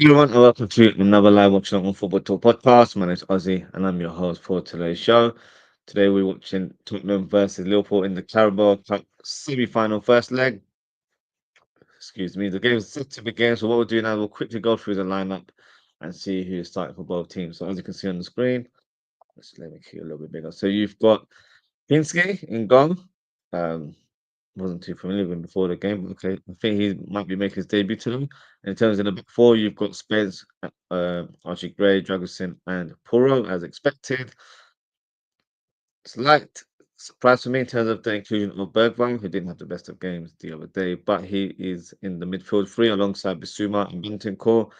Everyone, and welcome to another live watching on Football Talk podcast. My name is Ozzie, and I'm your host for today's show. Today, we're watching Tottenham versus Liverpool in the Carabao Cup semi-final first leg. Excuse me. The game is set to begin. So, what we'll do now, we'll quickly go through the lineup and see who's starting for both teams. So, as you can see on the screen, let's let me keep it a little bit bigger. So, you've got Pinsky in goal. Um, wasn't too familiar with him before the game. Okay, I think he might be making his debut today. In terms of the back four, you've got Spence, Archie Gray, Dragusin, and Puro, as expected. Slight surprise for me in terms of the inclusion of Bergwijn, who didn't have the best of games the other day, but he is in the midfield three alongside Bissouma and Bentancur.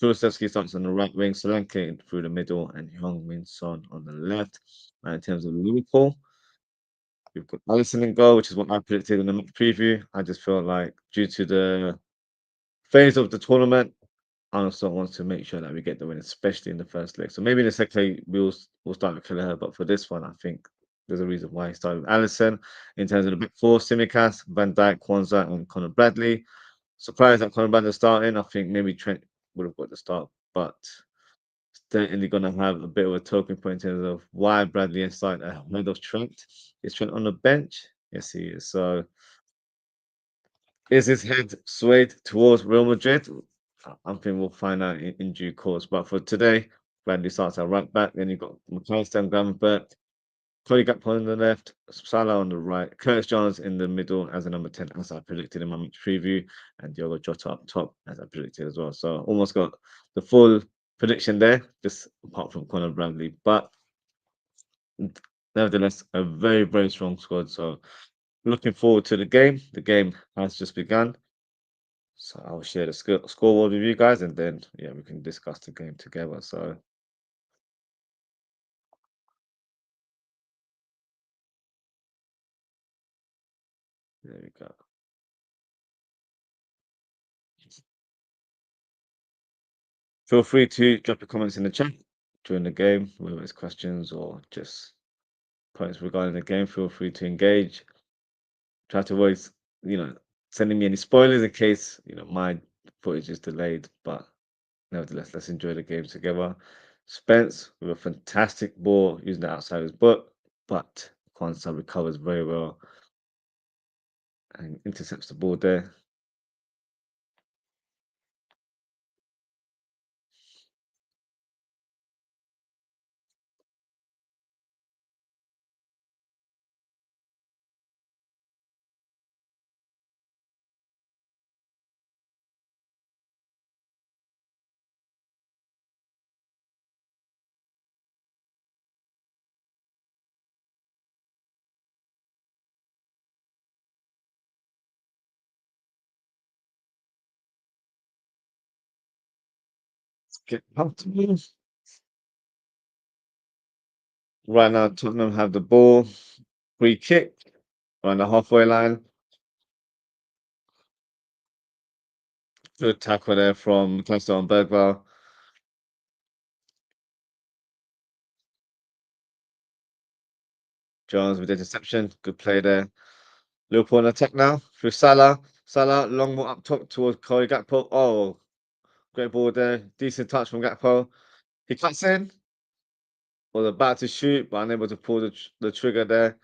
Kulusevski starts on the right wing, Solanke through the middle, and Heung-min Son on the left. And in terms of Liverpool, we've got Alisson in goal, which is what I predicted in the match preview. I just feel like due to the phase of the tournament, Arsenal wants to make sure that we get the win, especially in the first leg. So maybe in the second leg we'll start with Kelleher, but for this one, I think there's a reason why he started with Alisson. In terms of the back four, Simicast, Van Dijk, Kwanzaa, and Conor Bradley. Surprised that Conor Bradley starting. I think maybe Trent would have got the start, but certainly going to have a bit of a talking point in terms of why Bradley is starting ahead of Trent. Is Trent on the bench? Yes, he is. So is his head swayed towards Real Madrid? I think we'll find out in due course. But for today, Bradley starts at right back. Then you've got McAllister, Gravenberch, Cody Gakpo on the left, Salah on the right, Curtis Jones in the middle as a number 10, as I predicted in my match preview, and Diogo Jota up top, as I predicted as well. So almost got the full prediction there, just apart from Conor Bradley. But nevertheless, a very, very strong squad. So looking forward to the game. The game has just begun. So I'll share the scoreboard with you guys, and then yeah, we can discuss the game together. So there we go. Feel free to drop your comments in the chat during the game, whether it's questions or just points regarding the game. Feel free to engage. Try to avoid, you know, sending me any spoilers in case my footage is delayed. But nevertheless, let's enjoy the game together. Spence with a fantastic ball using the outside of his butt, but Kwanzaa recovers very well and intercepts the ball there. Get comfortable. Right now, Tottenham have the ball. Free kick around the halfway line. Good tackle there from Clemson and Bergwall. Jones with the interception. Good play there. Liverpool on attack now through Salah. Salah, long ball up top towards Cody Gakpo. Oh, great ball there. Decent touch from Gakpo. He cuts in. Was about to shoot, but unable to pull the trigger there.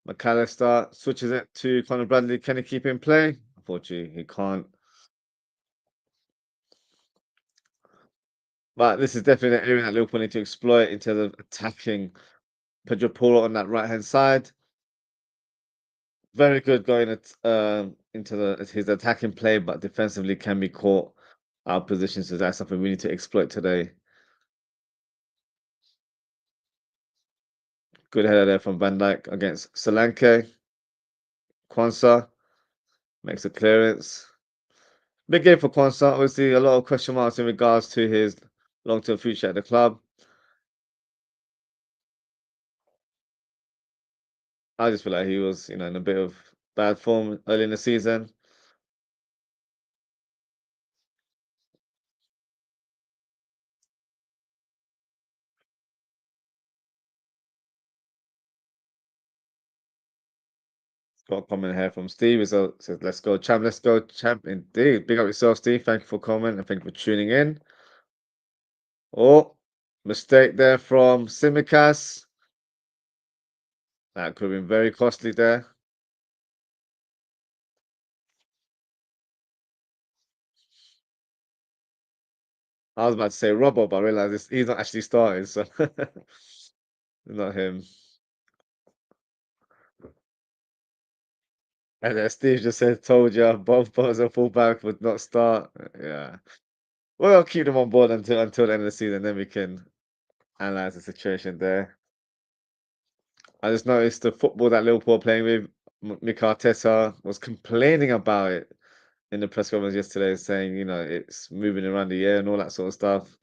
McAllister switches it to Conor Bradley. Can he keep in play? Unfortunately, he can't. But this is definitely an area that Liverpool need to exploit in terms of attacking Pedro Porro on that right hand side. Very good going into his attacking play, but defensively can be caught out of position. So that's something we need to exploit today. Good header there from Van Dijk against Solanke. Kwanzaa makes a clearance. Big game for Kwanzaa. Obviously, a lot of question marks in regards to his long-term future at the club. I just feel like he was, in a bit of bad form early in the season. Got a comment here from Steve. Says, let's go, champ. Indeed. Big up yourself, Steve. Thank you for comment and thank you for tuning in. Oh, mistake there from Simicast. That could have been very costly there. I was about to say Robbo, but I realized he's not actually starting, so not him. And then Steve just said, "Told you, both players and fullback would not start." Yeah, well, I'll keep them on board until the end of the season, then we can analyze the situation there. I just noticed the football that Liverpool are playing with, Mikel Arteta was complaining about it in the press conference yesterday, saying, it's moving around the air and all that sort of stuff.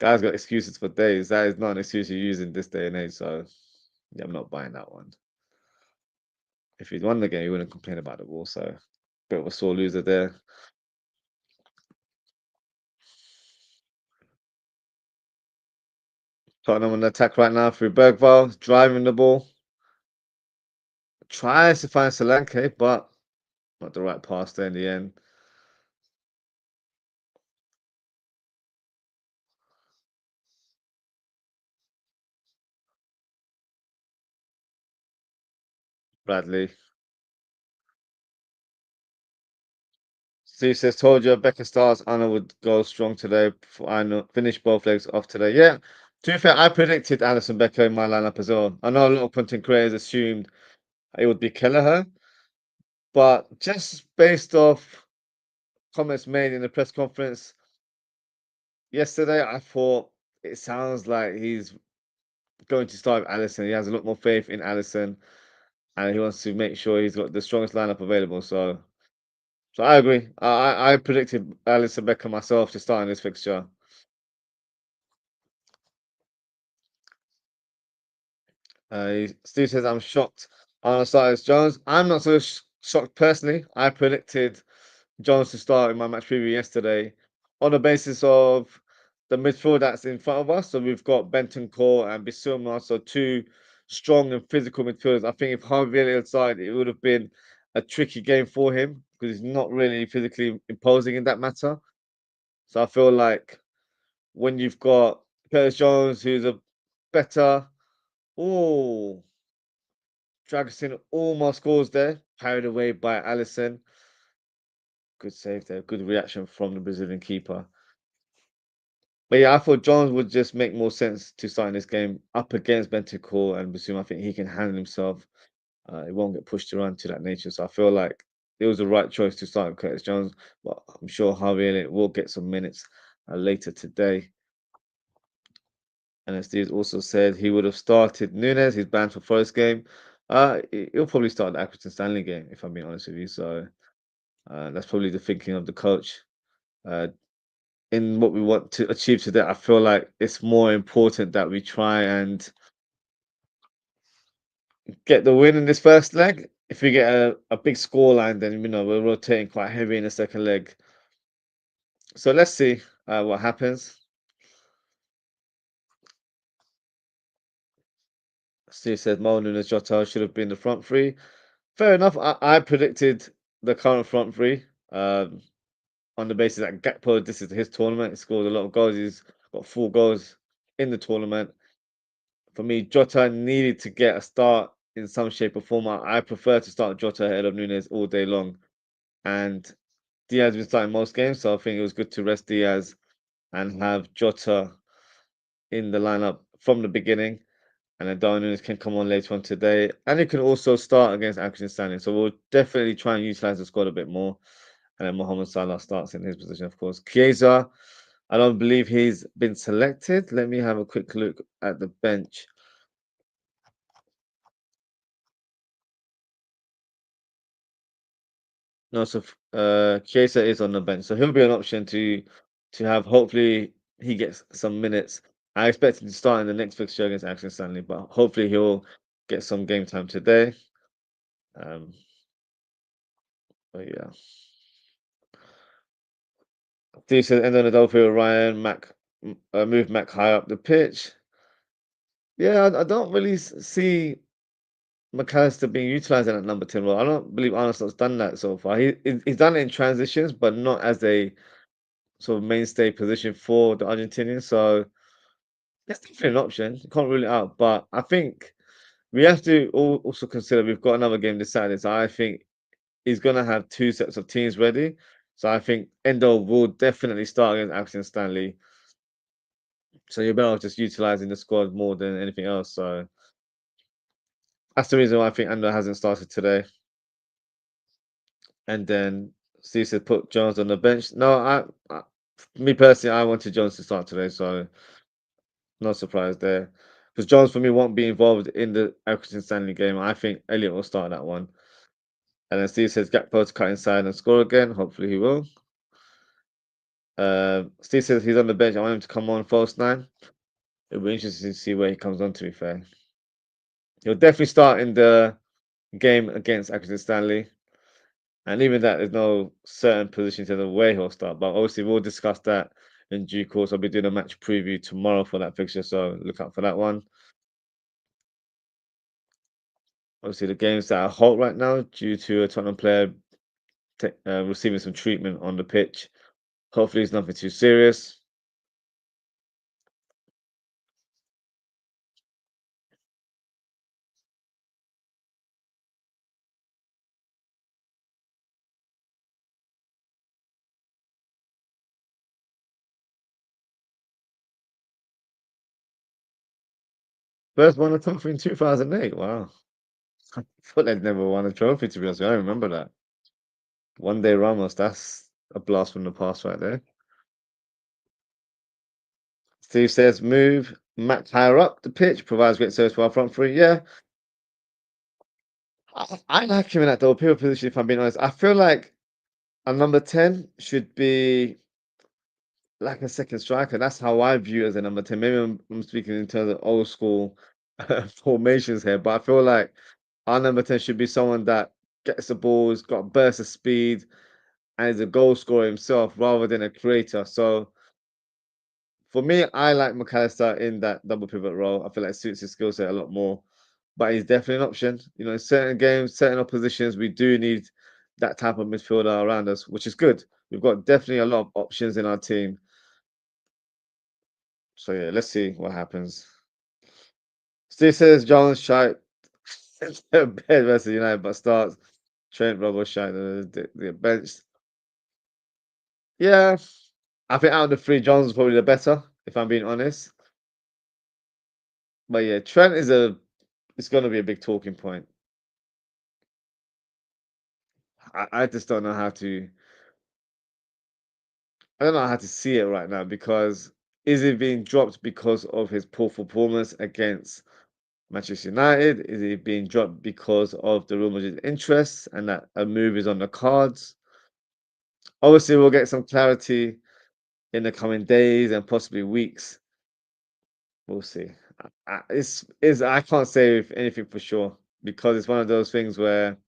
Guys got excuses for days. That is not an excuse you use in this day and age. So, yeah, I'm not buying that one. If he'd won the game, he wouldn't complain about the ball. So, bit of a sore loser there. Tottenham on the attack right now through Bergvall, driving the ball. Tries to find Solanke, but not the right pass there in the end. Bradley. Steve says, told you Becca Stars Anna would go strong today. I know, finish both legs off today. Yeah, to be fair, I predicted Alison Becker in my lineup as well. I know a lot of content creators assumed it would be Kelleher, but just based off comments made in the press conference yesterday, I thought it sounds like he's going to start with Allison. He has a lot more faith in Allison, and he wants to make sure he's got the strongest lineup available. So I agree. I predicted Alisson Becker myself to start in this fixture. Steve says I'm shocked on Osiris Jones. I'm not so shocked personally. I predicted Jones to start in my match preview yesterday on the basis of the midfield that's in front of us. So we've got Benton Core and Bissouma, so two strong and physical midfielders. I think if Harvey Elliott side, it would have been a tricky game for him because he's not really physically imposing in that matter. So I feel like when you've got Curtis Jones, who's a better, oh, Dragosin almost scores there, carried away by Allison. Good save there, good reaction from the Brazilian keeper. But yeah, I thought Jones would just make more sense to start in this game up against Bentancur and Basuma. I think he can handle himself. He won't get pushed around to that nature. So I feel like it was the right choice to start with Curtis Jones. But I'm sure Harvey Elliott will get some minutes later today. And as Steve also said, he would have started Nunes. He's banned for first game. He'll probably start the Accrington Stanley game, if I'm being honest with you. So that's probably the thinking of the coach. Uh, in what we want to achieve today, I feel like it's more important that we try and get the win in this first leg. If we get a big scoreline, then we're rotating quite heavy in the second leg. So let's see what happens. Steve said Mo Nunes Jota should have been the front three. Fair enough. I predicted the current front three on the basis that Gakpo, this is his tournament. He scored a lot of goals. He's got 4 goals in the tournament. For me, Jota needed to get a start in some shape or form. I prefer to start Jota ahead of Nunes all day long. And Diaz has been starting most games, so I think it was good to rest Diaz and have Jota in the lineup from the beginning. And then Darwin Nunes can come on later on today. And he can also start against Accrington Stanley. So we'll definitely try and utilize the squad a bit more. And then Mohamed Salah starts in his position, of course. Chiesa, I don't believe he's been selected. Let me have a quick look at the bench. No, so Chiesa is on the bench, so he'll be an option to have. Hopefully, he gets some minutes. I expect him to start in the next fixture against Accrington Stanley, but hopefully he'll get some game time today. Um, but yeah, decent end on the Dolphin. Ryan Mac move Mac high up the pitch. Yeah, I don't really see McAllister being utilised in that number 10 role. I don't believe Arnold's done that so far. He's done it in transitions, but not as a sort of mainstay position for the Argentinians. So that's definitely an option. You can't rule it out. But I think we have to also consider we've got another game this Saturday. So I think he's going to have two sets of teams ready. So I think Endo will definitely start against Accrington Stanley. So you're better off just utilising the squad more than anything else. So that's the reason why I think Endo hasn't started today. And then Steve said put Jones on the bench. No, me personally, I wanted Jones to start today, so no surprise there. Because Jones for me won't be involved in the Accrington Stanley game. I think Elliot will start that one. And then Steve says Gakpo to cut inside and score again. Hopefully he will. Steve says he's on the bench. I want him to come on false nine. It'll be interesting to see where he comes on. To be fair, he'll definitely start in the game against Accrington Stanley. And even that, there's no certain position to the way he'll start. But obviously, we'll discuss that in due course. I'll be doing a match preview tomorrow for that fixture, so look out for that one. Obviously, the game's at a halt right now due to a Tottenham player receiving some treatment on the pitch. Hopefully, it's nothing too serious. First won a trophy in 2008. Wow. I thought they'd never won a trophy, to be honest. I don't remember that. One day Ramos, that's a blast from the past right there. Steve says move Matt higher up the pitch, provides great service for our front three. Yeah, I like him in that double pivot position, if I'm being honest. I feel like a number 10 should be like a second striker. That's how I view it as a number 10. Maybe I'm speaking in terms of old school formations here, but I feel like our number 10 should be someone that gets the balls, got a burst of speed, and is a goal scorer himself rather than a creator. So for me, I like McAllister in that double pivot role. I feel like it suits his skill set a lot more. But he's definitely an option. You know, in certain games, certain oppositions, we do need that type of midfielder around us, which is good. We've got definitely a lot of options in our team. So yeah, let's see what happens. Steve says Jones shite bed versus United, but starts Trent Robbo shite the bench. Yeah, I think out of the three, Jones is probably the better, if I'm being honest. But yeah, Trent is it's gonna be a big talking point. I just don't know how to I don't know how to see it right now because is he being dropped because of his poor performance against Manchester United? Is he being dropped because of the Real Madrid interests and that a move is on the cards? Obviously, we'll get some clarity in the coming days and possibly weeks. We'll see. I can't say anything for sure because it's one of those things where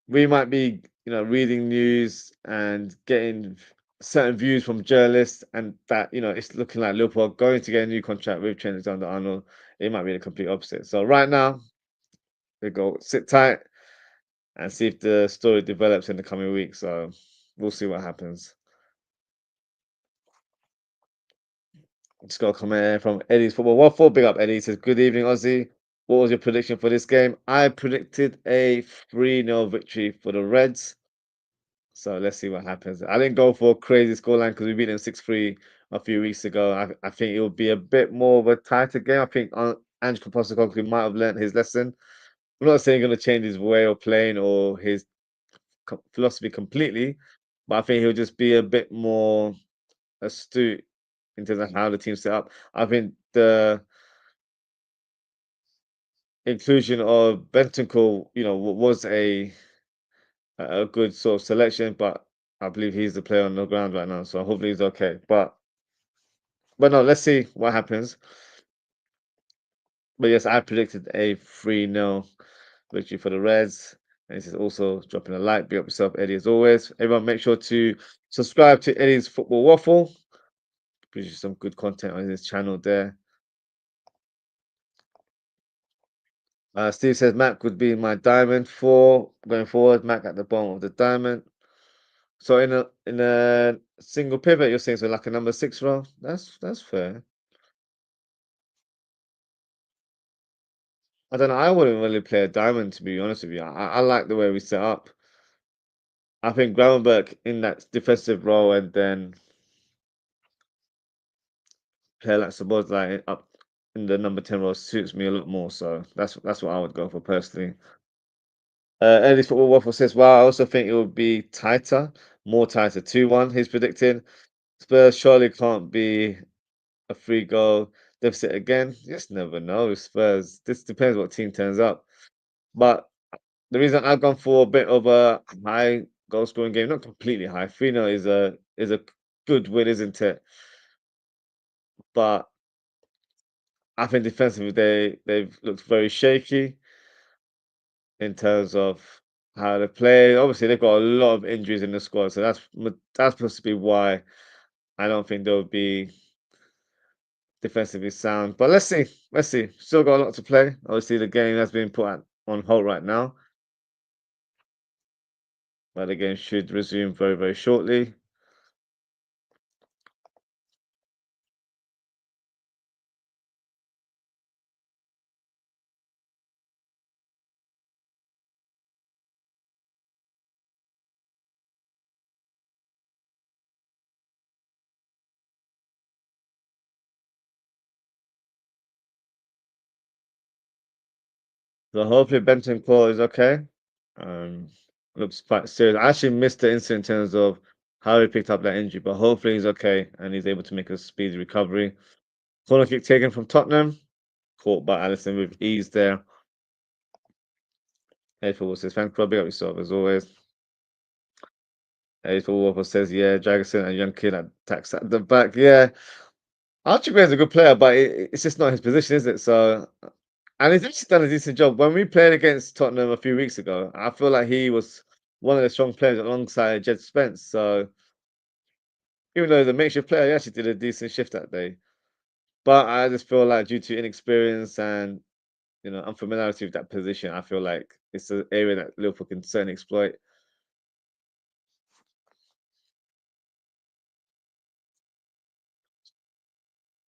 we might be, reading news and getting certain views from journalists, and that it's looking like Liverpool are going to get a new contract with Trent Alexander-Arnold. It might be the complete opposite. So right now, we go sit tight and see if the story develops in the coming weeks. So we'll see what happens. Just got a comment here from Eddie's Football Waffle. Big up, Eddie. He says, good evening, Ozzy. What was your prediction for this game? I predicted a 3-0 victory for the Reds. So let's see what happens. I didn't go for a crazy scoreline because we beat them 6-3 a few weeks ago. I think it will be a bit more of a tighter game. I think Ange Postecoglou might have learned his lesson. I'm not saying he's going to change his way of playing or his philosophy completely, but I think he'll just be a bit more astute in terms of how the team's set up. I think the inclusion of Bentancur, was a good sort of selection, but I believe he's the player on the ground right now, so hopefully he's okay. But no, let's see what happens. But yes, I predicted a 3-0 victory for the Reds. And this is also dropping a like. Be up yourself, Eddie, as always. Everyone, make sure to subscribe to Eddie's Football Waffle. Produce some good content on his channel there. Steve says Mac would be my diamond four going forward. Mac at the bottom of the diamond. So in a single pivot, you're saying so like a number six role. That's fair. I don't know. I wouldn't really play a diamond to be honest with you. I like the way we set up. I think Gravenberg in that defensive role and then play like Sabozlai up in the number 10 role suits me a lot more. So that's what I would go for personally. Early Football Waffle says, "Wow, I also think it will be tighter, more tighter. 2-1." He's predicting Spurs surely can't be a free goal deficit again. You just never know. Spurs. This depends what team turns up. But the reason I've gone for a bit of a high goal scoring game, not completely high. 3-0 is a good win, isn't it? But I think defensively they've looked very shaky in terms of how they play. Obviously, they've got a lot of injuries in the squad, so that's possibly why I don't think they'll be defensively sound. But let's see, let's see. Still got a lot to play. Obviously, the game has been on hold right now, but the game should resume very, very shortly. So hopefully Benton Core is okay. Um, looks quite serious. I actually missed the incident in terms of how he picked up that injury, but hopefully he's okay and he's able to make a speedy recovery. Corner kick taken from Tottenham, caught by Allison with ease there. Hateful says, "Thanks, Rob. Big up yourself as always." Hateful Wolf says, "Yeah, Dragoson and young kid attacks at the back." Yeah, Archibald is a good player, but it's just not his position, is it? So, and he's actually done a decent job. When we played against Tottenham a few weeks ago, I feel like he was one of the strong players alongside Jed Spence. So, even though he's a makeshift player, he actually did a decent shift that day. But I just feel like due to inexperience and unfamiliarity with that position, I feel like it's an area that Liverpool can certainly exploit.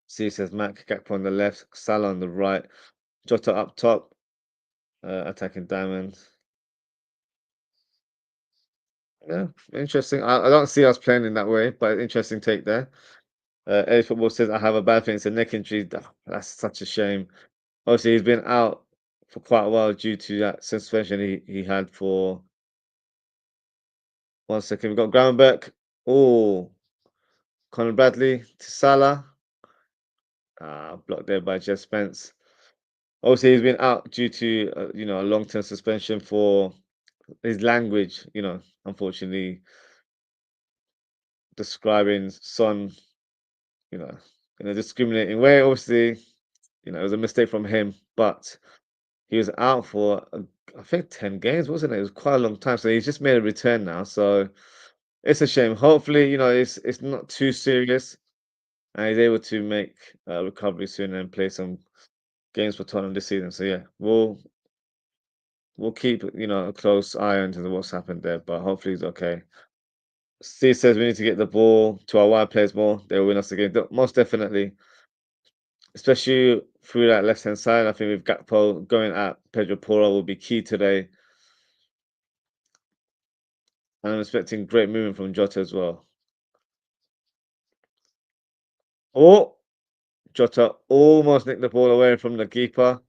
C says Mac, Gakpo on the left, Salah on the right, Jota up top, attacking Diamond. Yeah, interesting. I don't see us playing in that way, but interesting take there. A Football says, "I have a bad thing. It's a neck injury. That's such a shame. Obviously, he's been out for quite a while due to that suspension he had for 1 second. We've got Gravenberch. Oh, Conor Bradley to Salah. Blocked there by Jeff Spence. Obviously, he's been out due to a long-term suspension for his language. Unfortunately, describing Son, you know, in a discriminating way. Obviously, it was a mistake from him, but he was out for I think 10 games, wasn't it? It was quite a long time. So he's just made a return now. So it's a shame. Hopefully, it's not too serious and he's able to make a recovery soon and play some games for Tottenham this season. So yeah, we'll keep a close eye on to what's happened there, but hopefully he's okay. Steve says we need to get the ball to our wide players more. They'll win us the game. Most definitely, especially through that left hand side. I think with Gakpo going at Pedro Porro will be key today. And I'm expecting great movement from Jota as well. Oh, Jota almost nicked the ball away from the keeper.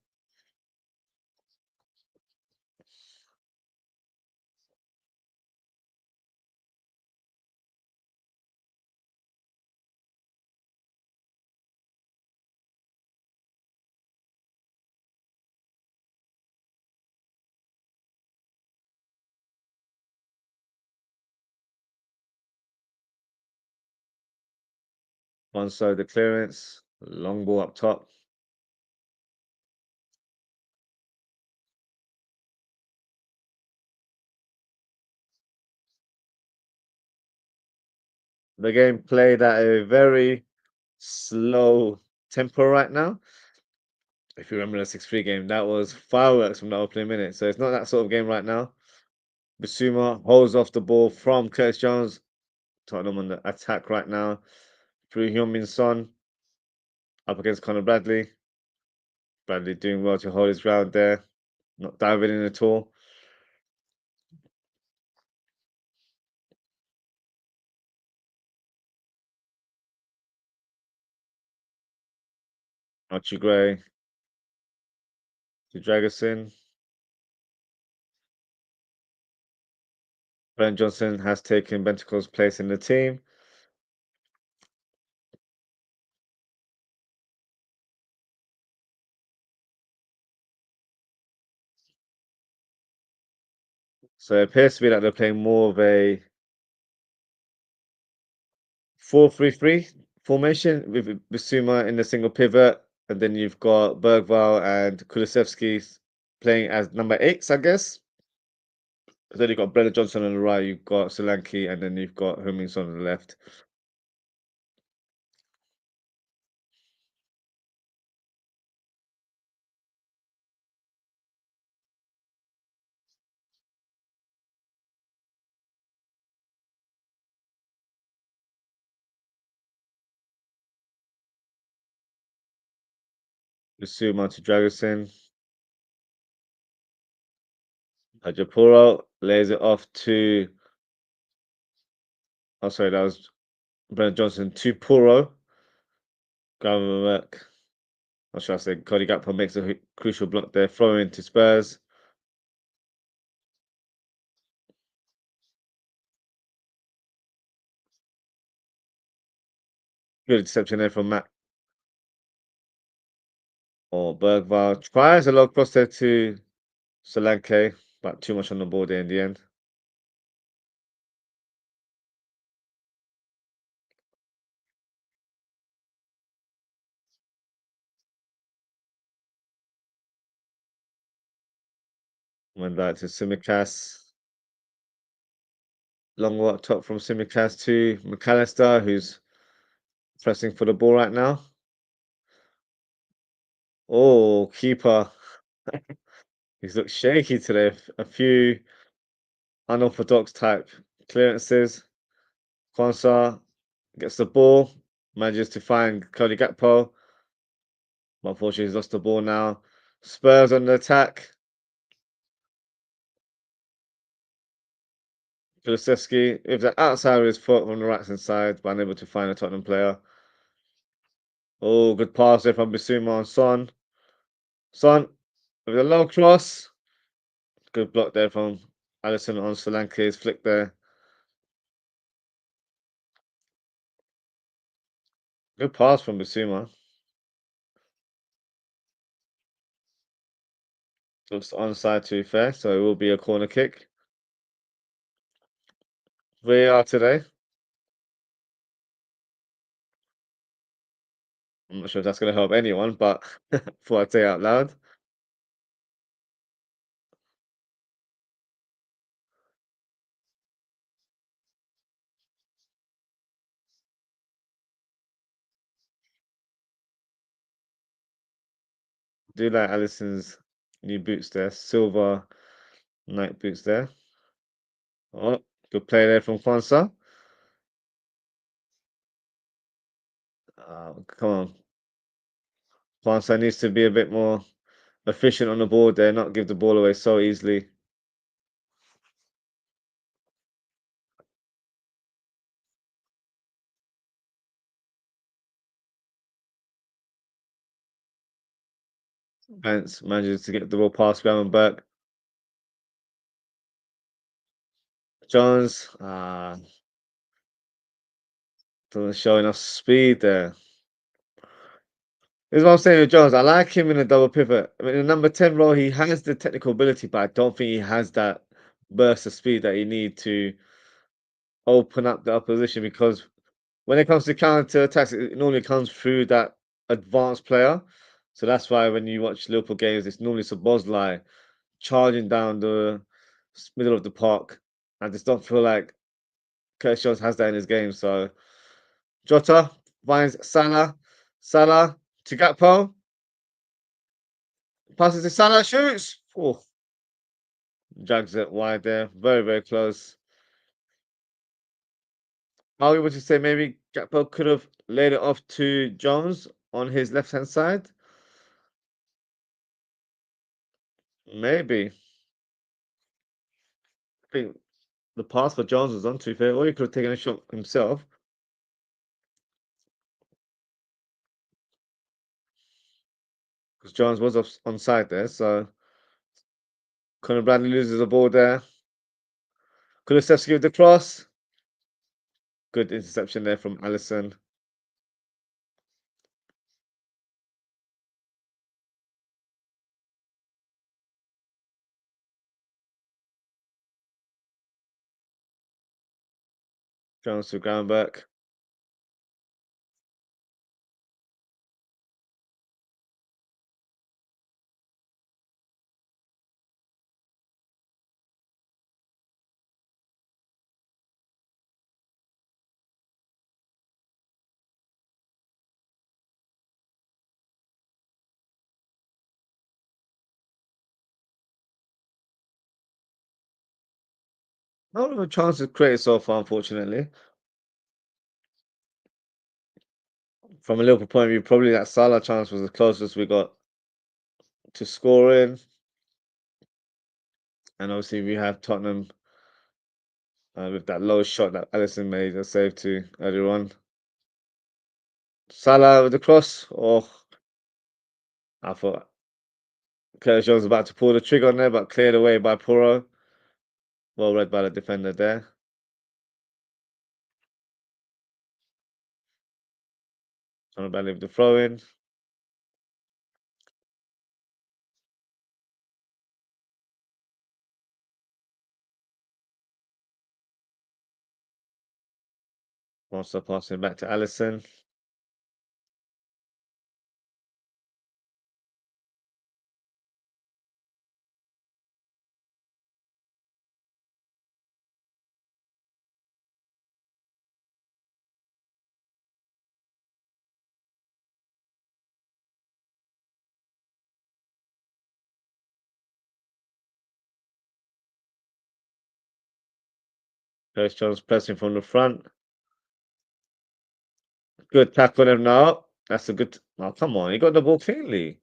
One side the clearance, long ball up top. The game played at a very slow tempo right now. If you remember the 6-3 game, that was fireworks from the opening minute. So it's not that sort of game right now. Bissouma holds off the ball from Curtis Jones. Tottenham on the attack right now. Through Heung-min Son. Up against Conor Bradley. Bradley doing well to hold his ground there. Not diving in at all. Archie Gray to Dragerson. Brent Johnson has taken Bentacle's place in the team. So it appears to be that they're playing more of a 4-3-3 formation with Bissouma in the single pivot, and then you've got Bergvall and Kulusevski playing as number 8s, I guess. Then you've got Brennan Johnson on the right, you've got Solanke, and then you've got Heung-min Son on the left. Bissouma to Dragusin. Ajapuro lays it off to. Oh, sorry, that was Brennan Johnson to Puro. Gravenberch. What should I say? Cody Gakpo makes a crucial block there, throwing to Spurs. Good interception there from Matt or Bergvall. Tries a low cross there to Solanke, but too much on the board there in the end. Went back to Simicast. Long walk top from Simicast to McAllister, who's pressing for the ball right now. Oh, keeper. He's looked shaky today. A few unorthodox type clearances. Kwanzaa gets the ball, manages to find Cody Gakpo. But unfortunately, he's lost the ball now. Spurs on the attack. Kulusevski, if the outside of his foot from the right hand side, but unable to find a Tottenham player. Oh, good pass there from Bissouma on Son. Son with a low cross. Good block there from Allison on Solanke's flick there. Good pass from Bissouma. Looks onside to be fair, so it will be a corner kick. VAR today. I'm not sure if that's going to help anyone, but before I say it out loud. Do like Allison's new boots there, silver Nike boots there. Oh, good play there from Kwanzaa. Come on. Kwanzaa needs to be a bit more efficient on the board there, not give the ball away so easily. Hence manages to get the ball past Gravenberch. Jones doesn't show enough speed there. This is what I'm saying with Jones. I like him in a double pivot. I mean, in the number 10 role, he has the technical ability, but I don't think he has that burst of speed that you need to open up the opposition, because when it comes to counter attacks, it normally comes through that advanced player. So that's why when you watch Liverpool games, it's normally Szoboszlai charging down the middle of the park. I just don't feel like Curtis Jones has that in his game. So Jota finds Salah. Salah to Gakpo. Passes to Salah, shoots. Oh, drags it wide there. Very, very close. Are we able to say maybe Gakpo could have laid it off to Jones on his left-hand side? Maybe. I think the pass for Jones was on, to be fair, or he could have taken a shot himself because Jones was off onside there. So Conor Bradley loses the ball there. Kulusevski with the cross. Good interception there from Alisson. Jones to ground back. Not a chance to create so far, unfortunately. From a Liverpool point of view, probably that Salah chance was the closest we got to scoring. And obviously we have Tottenham with that low shot that Alisson made a save to earlier on. Salah with the cross. Oh, I thought Curtis Jones was about to pull the trigger on there, but cleared away by Puro. Well read by the defender there. Trying to battle with the throw in. Also passing back to Alisson. Curtis Jones pressing from the front. Good tackle him now. That's a good. Oh, come on. He got the ball cleanly.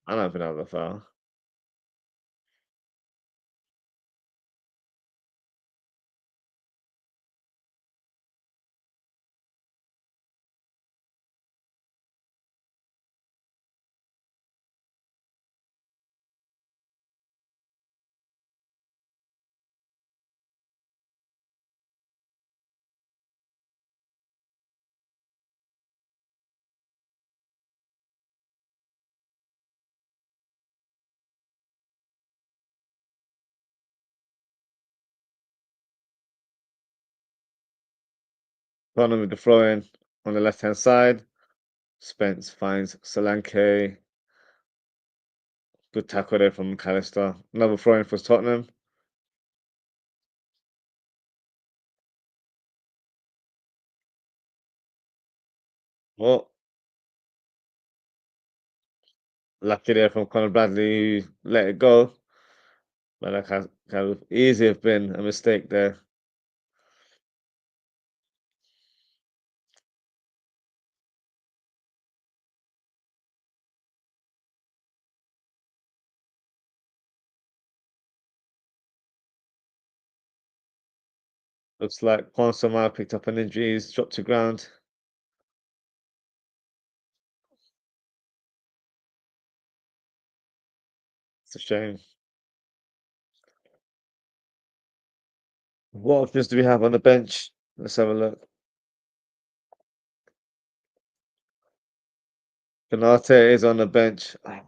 I don't think that was a foul. Tottenham with the throw in on the left hand side. Spence finds Solanke. Good tackle there from McAllister. Another throw in for Tottenham. Well, lucky there from Conor Bradley, who let it go. But that kind of easy have been a mistake there. Looks like Ponsoma picked up an injury. He's dropped to ground. It's a shame. What options do we have on the bench? Let's have a look. Konate is on the bench. I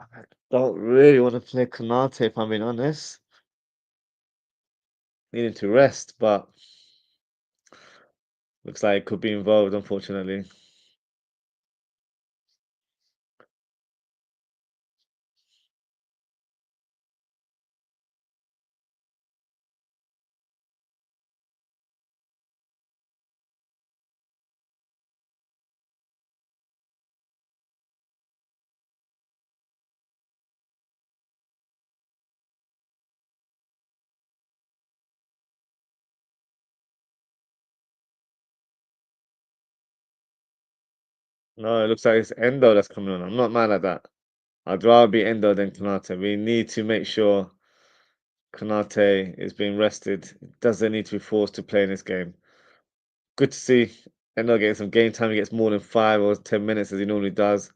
don't really want to play Konate, if I'm being honest. Needing to rest, but looks like it could be involved, unfortunately. No, it looks like it's Endo that's coming on. I'm not mad at that. I'd rather be Endo than Konate. We need to make sure Konate is being rested. Doesn't need to be forced to play in this game. Good to see Endo getting some game time. He gets more than 5 or 10 minutes as he normally does.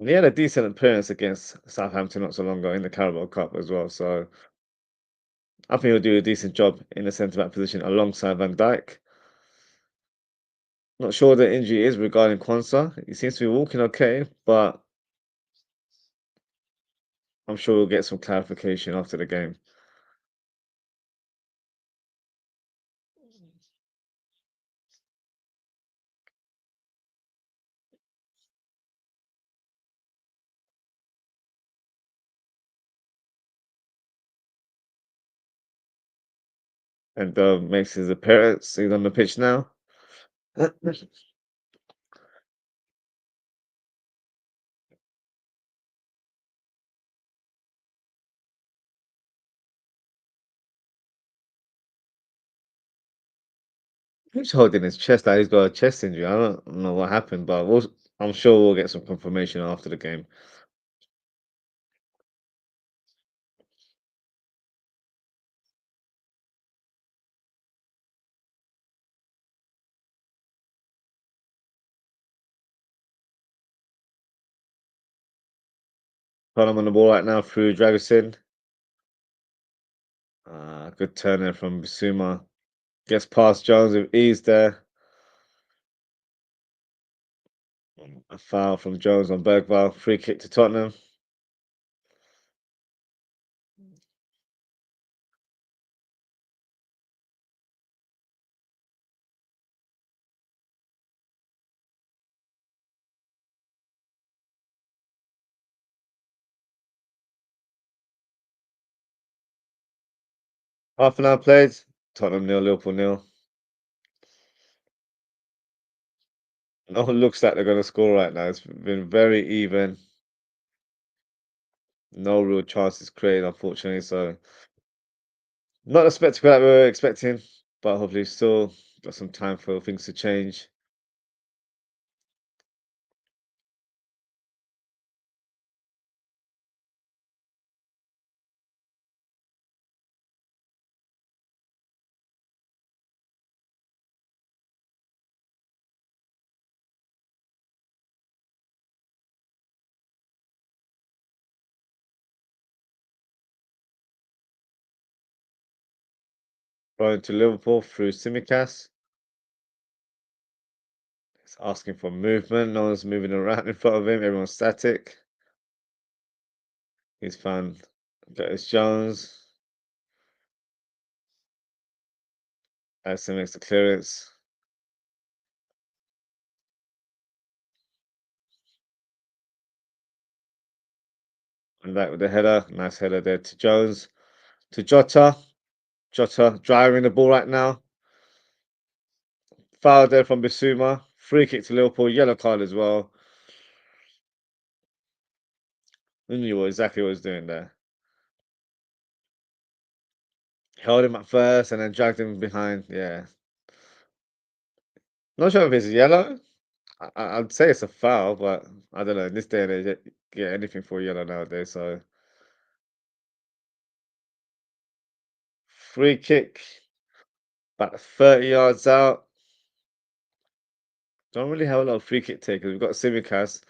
And he had a decent appearance against Southampton not so long ago in the Carabao Cup as well. So I think he'll do a decent job in the centre back position alongside Van Dijk. Not sure what the injury is regarding Kwanzaa. He seems to be walking okay, but I'm sure we'll get some clarification after the game. And makes his appearance. He's on the pitch now. He's holding his chest like he's got a chest injury. I don't know what happened, but I'm sure we'll get some confirmation after the game. Tottenham on the ball right now through Dragusin. Good turn there from Bissouma. Gets past Jones with ease there. A foul from Jones on Bergvall. Free kick to Tottenham. Half an hour played. Tottenham nil, Liverpool nil. No one looks like they're going to score right now. It's been very even. No real chances created, unfortunately. So not the spectacle that we were expecting, but hopefully still got some time for things to change. Going to Liverpool through Simicast. He's asking for movement. No one's moving around in front of him. Everyone's static. He's found Curtis Jones. Alisson makes the clearance. And that with the header. Nice header there to Jones. To Jota. Jota driving the ball right now. Foul there from Bissouma. Free kick to Liverpool. Yellow card as well. We knew exactly what he was doing there. Held him at first and then dragged him behind. Yeah. Not sure if it's yellow. I'd say it's a foul, but I don't know. In this day and age, get anything for yellow nowadays. So free kick, about 30 yards out. Don't really have a lot of free kick takers. We've got Simicast,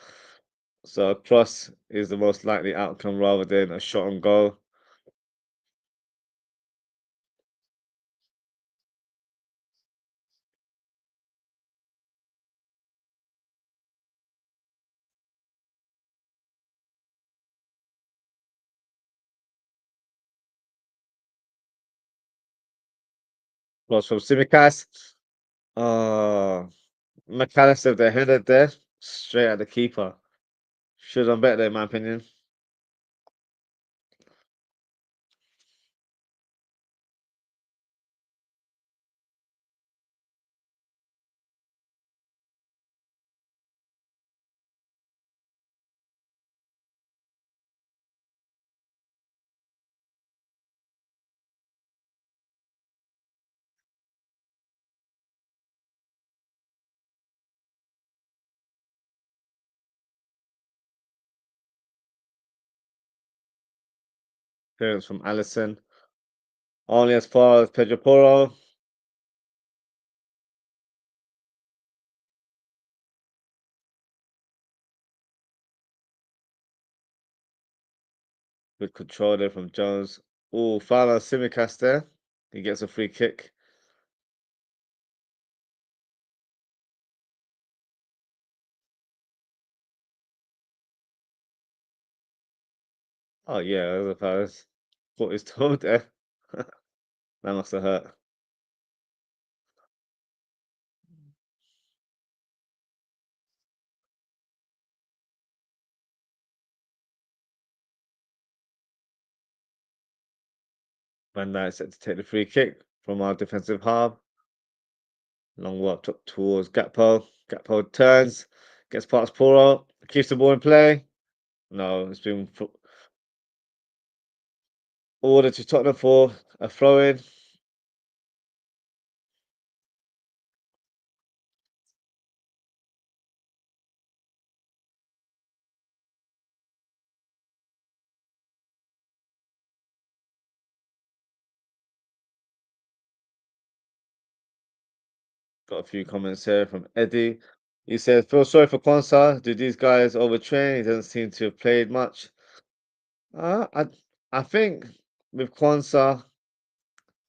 so a cross is the most likely outcome rather than a shot on goal. Cross from Simicast. Oh, McAllister with the header there, straight at the keeper. Should have done better, in my opinion. Clearance from Allison. Only as far as Pedro Porro. Good control there from Jones. Oh, foul on Simicast there. He gets a free kick. Oh yeah, that was a foul. Thought his toe there. That must have hurt. Van Dijk set to take the free kick from our defensive half. Long walk up towards Gakpo. Gakpo turns, gets past Porro, keeps the ball in play. No, it's been ordered to Tottenham for a throw in. Got a few comments here from Eddie. He says, feel sorry for Kwanzaa. Do these guys overtrain? He doesn't seem to have played much. Uh, I I think with Kwanzaa,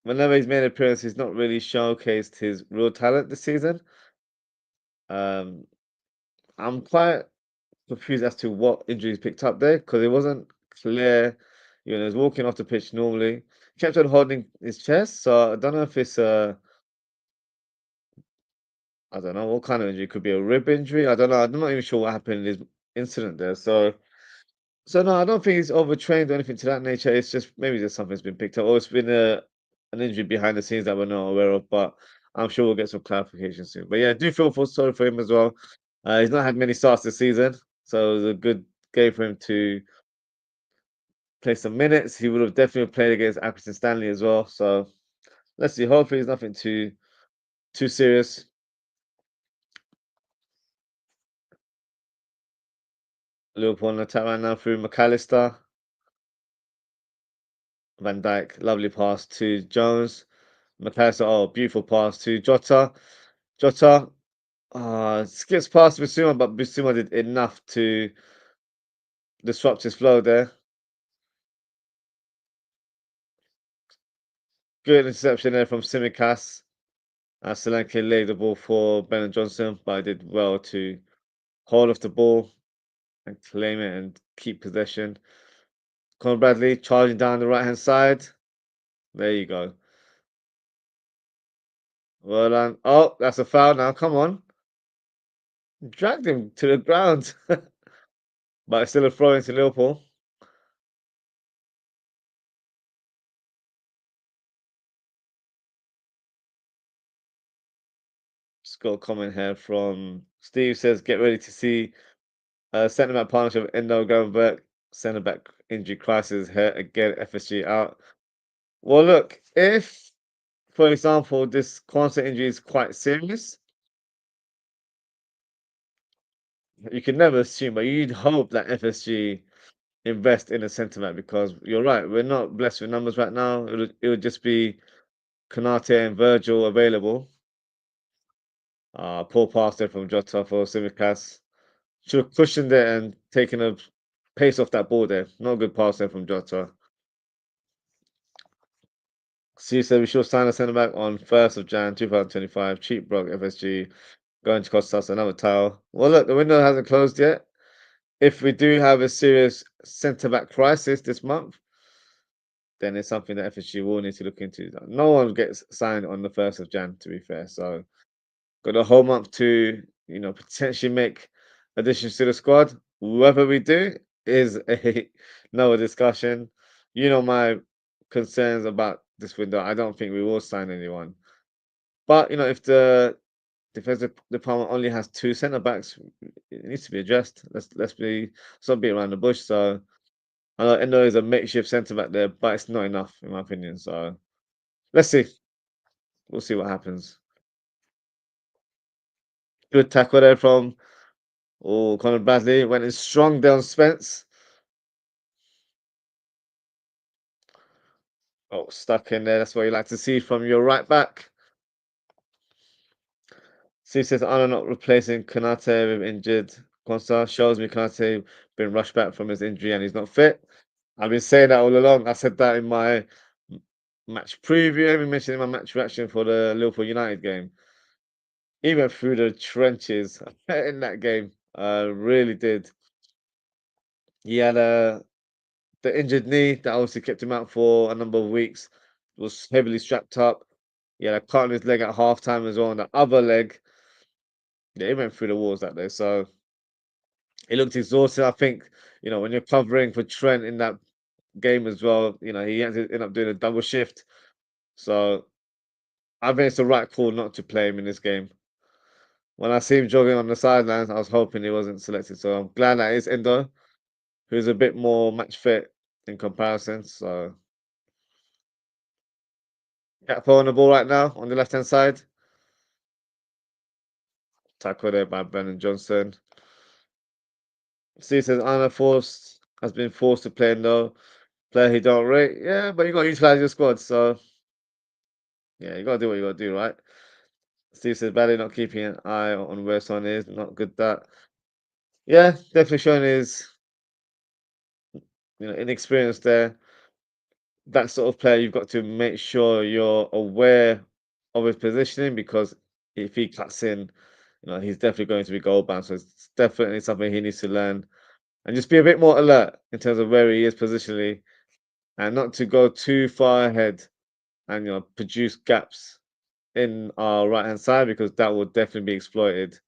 whenever he's made an appearance, he's not really showcased his real talent this season. Um, I'm quite confused as to what injury he's picked up there because it wasn't clear. You know, he was walking off the pitch normally, kept on holding his chest. So I don't know if it's I don't know what kind of injury. It could be a rib injury. I don't know. I'm not even sure what happened in his incident there. So no, I don't think he's overtrained or anything to that nature. It's just maybe just something's been picked up, or it's been a an injury behind the scenes that we're not aware of. But I'm sure we'll get some clarification soon. But yeah, I do feel for sorry for him as well. He's not had many starts this season, so it was a good game for him to play some minutes. He would have definitely played against Accrington Stanley as well. So let's see. Hopefully, it's nothing too serious. Liverpool on attack right now through McAllister. Van Dijk, lovely pass to Jones. McAllister, oh, beautiful pass to Jota. Jota skips past Bissouma, but Bissouma did enough to disrupt his flow there. Good interception there from Simicast. Solanke laid the ball for Bennett Johnson, but I did well to hold off the ball and claim it and keep possession. Conor Bradley charging down the right hand side. There you go. Well done. Oh, that's a foul now. Come on. Dragged him to the ground. But it's still a throw into Liverpool. Just got a comment here from Steve says, get ready to see centre back partnership of Endo Gravenberg. Centre back injury crisis here again. FSG out. Well, look, if, for example, this Kwanzaa injury is quite serious, you can never assume, but you'd hope that FSG invest in a centre back because you're right, we're not blessed with numbers right now. It would just be Konate and Virgil available. Poor pass there from Jota for Simicast. Should have cushioned it and taken a pace off that ball there. Not a good pass there from Jota. C said we should sign a centre back on 1st of Jan 2025. Cheap Brock FSG going to cost us another title. Well, look, the window hasn't closed yet. If we do have a serious centre back crisis this month, then it's something that FSG will need to look into. No one gets signed on the 1st of Jan, to be fair. So got a whole month to, potentially make additions to the squad. Whether we do is a no discussion. You know my concerns about this window. I don't think we will sign anyone. But if the defensive department only has two centre backs, it needs to be addressed. Let's not be around the bush. So I know Endo is a makeshift centre back there, but it's not enough in my opinion. So let's see. We'll see what happens. Good tackle there from Conor Bradley. Went in strong down Spence. Oh, stuck in there. That's what you like to see from your right back. Steve says, Anna not replacing Konate with injured Consta. Shows me Konate been rushed back from his injury and he's not fit. I've been saying that all along. I said that in my match preview. I even mentioned in my match reaction for the Liverpool United game. He went through the trenches in that game. Really did. He had the injured knee that obviously kept him out for a number of weeks. Was heavily strapped up. He had a cut on his leg at halftime as well. On the other leg, yeah, he went through the walls that day. So he looked exhausted. I think, when you're covering for Trent in that game as well, he had to end up doing a double shift. So I think it's the right call not to play him in this game. When I see him jogging on the sidelines, I was hoping he wasn't selected. So I'm glad that it's Endo, who's a bit more match fit in comparison. So Gakpo on the ball right now on the left hand side. Tackle there by Brennan Johnson. Steve says Anna has been forced to play Endo. Player he don't rate. Yeah, but you got to utilize your squad. So yeah, you got to do what you got to do, right? Steve says Badly not keeping an eye on where Son is. Not good that. Yeah, definitely showing his inexperience there. That sort of player, you've got to make sure you're aware of his positioning because if he cuts in, he's definitely going to be goal bound. So it's definitely something he needs to learn and just be a bit more alert in terms of where he is positionally and not to go too far ahead and produce gaps in our right hand side because that will definitely be exploited.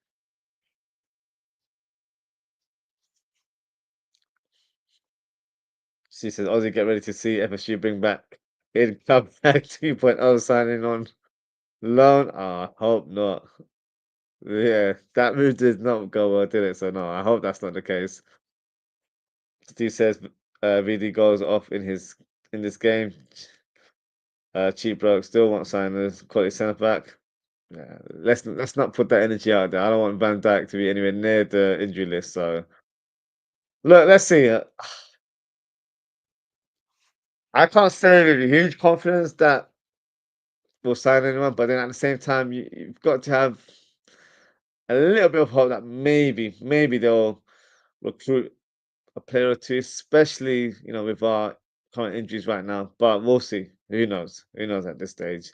She says, Ozzie, get ready to see FSG bring back in Club 2.0 signing on loan. I hope not. Yeah, that move did not go well, did it? So no, I hope that's not the case. Steve says VD goes off in this game. Cheap bloke still want signers, quality centre back. Yeah, let's not put that energy out there. I don't want Van Dijk to be anywhere near the injury list. So look, let's see. I can't say with huge confidence that we'll sign anyone, but then at the same time, you've got to have a little bit of hope that maybe they'll recruit a player or two, especially with our current injuries right now. But we'll see. Who knows? Who knows at this stage?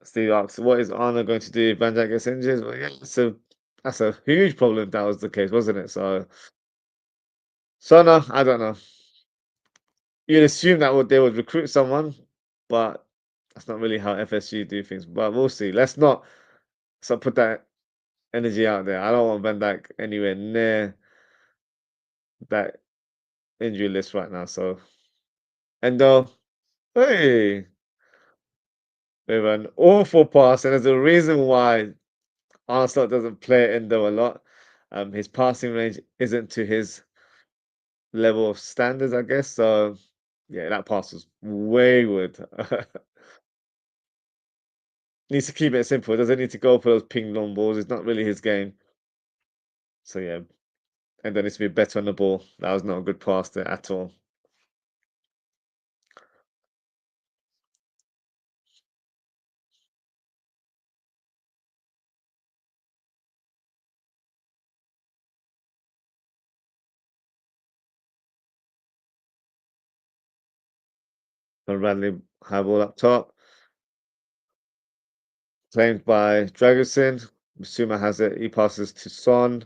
Steve asks, "What is Arnold going to do if Van Dijk gets injured?" Well, yeah, that's a huge problem. If that was the case, wasn't it? So no, I don't know. You'd assume that they would recruit someone, but that's not really how FSG do things. But we'll see. Let's not put that energy out there. I don't want Van Dijk anywhere near that injury list right now. So Endo, hey, with an awful pass, and there's a reason why Arsenal doesn't play Endo a lot. His passing range isn't to his level of standards, I guess. So yeah, that pass was wayward. Needs to keep it simple. Doesn't need to go for those ping long balls. It's not really his game. So yeah, Endo needs to be better on the ball. That was not a good pass there at all. And Radley high ball up top. Claimed by Dragusin. Bissouma has it. He passes to Son.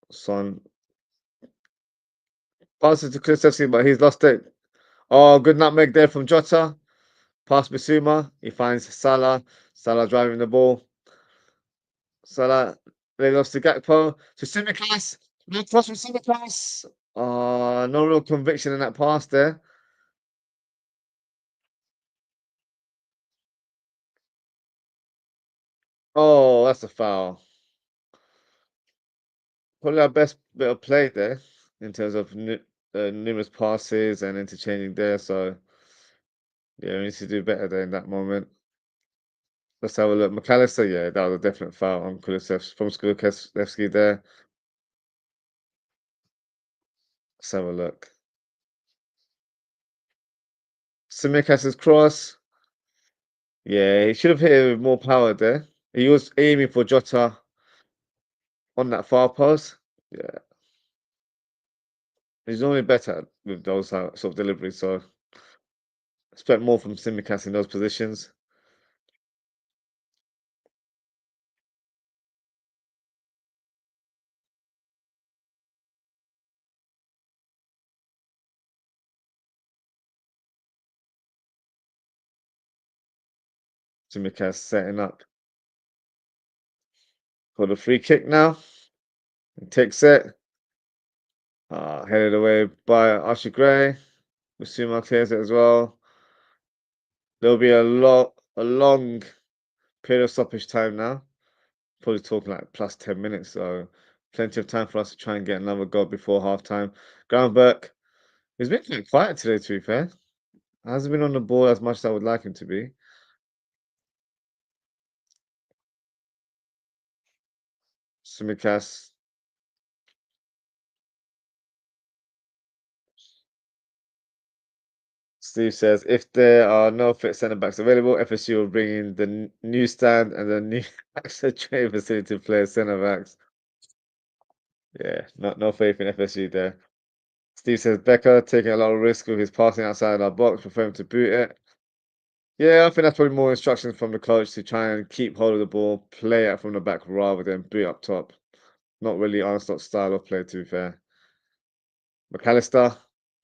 Son passes to Kulusevski, but he's lost it. Oh, good nutmeg there from Jota. Past Bissouma. He finds Salah. Salah driving the ball. Salah then lost to Gakpo. To Simicast. No cross from Simicast. Oh, no real conviction in that pass there. Oh, that's a foul. Probably our best bit of play there in terms of numerous passes and interchanging there. So yeah, we need to do better there in that moment. Let's have a look. McAllister, yeah, that was a definite foul on from Kulusevski there. Let's have a look. Tsimikas' cross. Yeah, he should have hit it with more power there. He was aiming for Jota on that far post. Yeah, he's normally better with those sort of deliveries, so expect more from Tsimikas in those positions. Tsimikas setting up for the free kick now. He takes it. Headed away by Archie Gray. Musuma clears it as well. There'll be a long period of stoppage time now. Probably talking like plus 10 minutes, so plenty of time for us to try and get another goal before half time. Groundwork, he's been quite quiet today, to be fair. Hasn't been on the ball as much as I would like him to be. Simikas. Steve says if there are no fit centre backs available, FSU will bring in the new stand and the new access training facility to play centre backs. Yeah, no faith in FSU there. Steve says Becker taking a lot of risk with his passing outside our box, prefer him to boot it. Yeah, I think that's probably more instructions from the coach to try and keep hold of the ball, play it from the back rather than boot up top. Not really Arsenal's style of play, to be fair. McAllister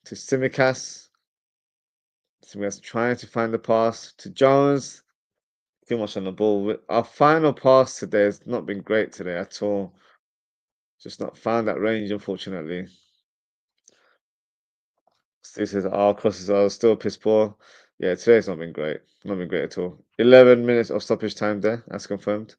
to Simikas. Simikas trying to find the pass to Jones. Too much on the ball. Our final pass today has not been great today at all. Just not found that range, unfortunately. Steve says our crosses are still piss poor. Yeah, today's not been great. Not been great at all. 11 minutes of stoppage time there, as confirmed.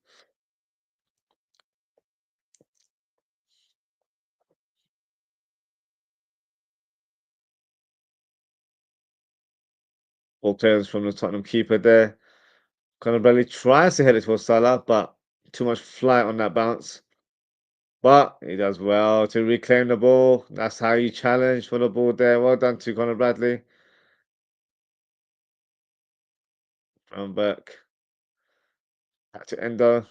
Ball clearance from the Tottenham keeper there. Conor Bradley tries to head it towards Salah, but too much flight on that bounce. But he does well to reclaim the ball. That's how you challenge for the ball there. Well done to Conor Bradley. From back. Back to Endo.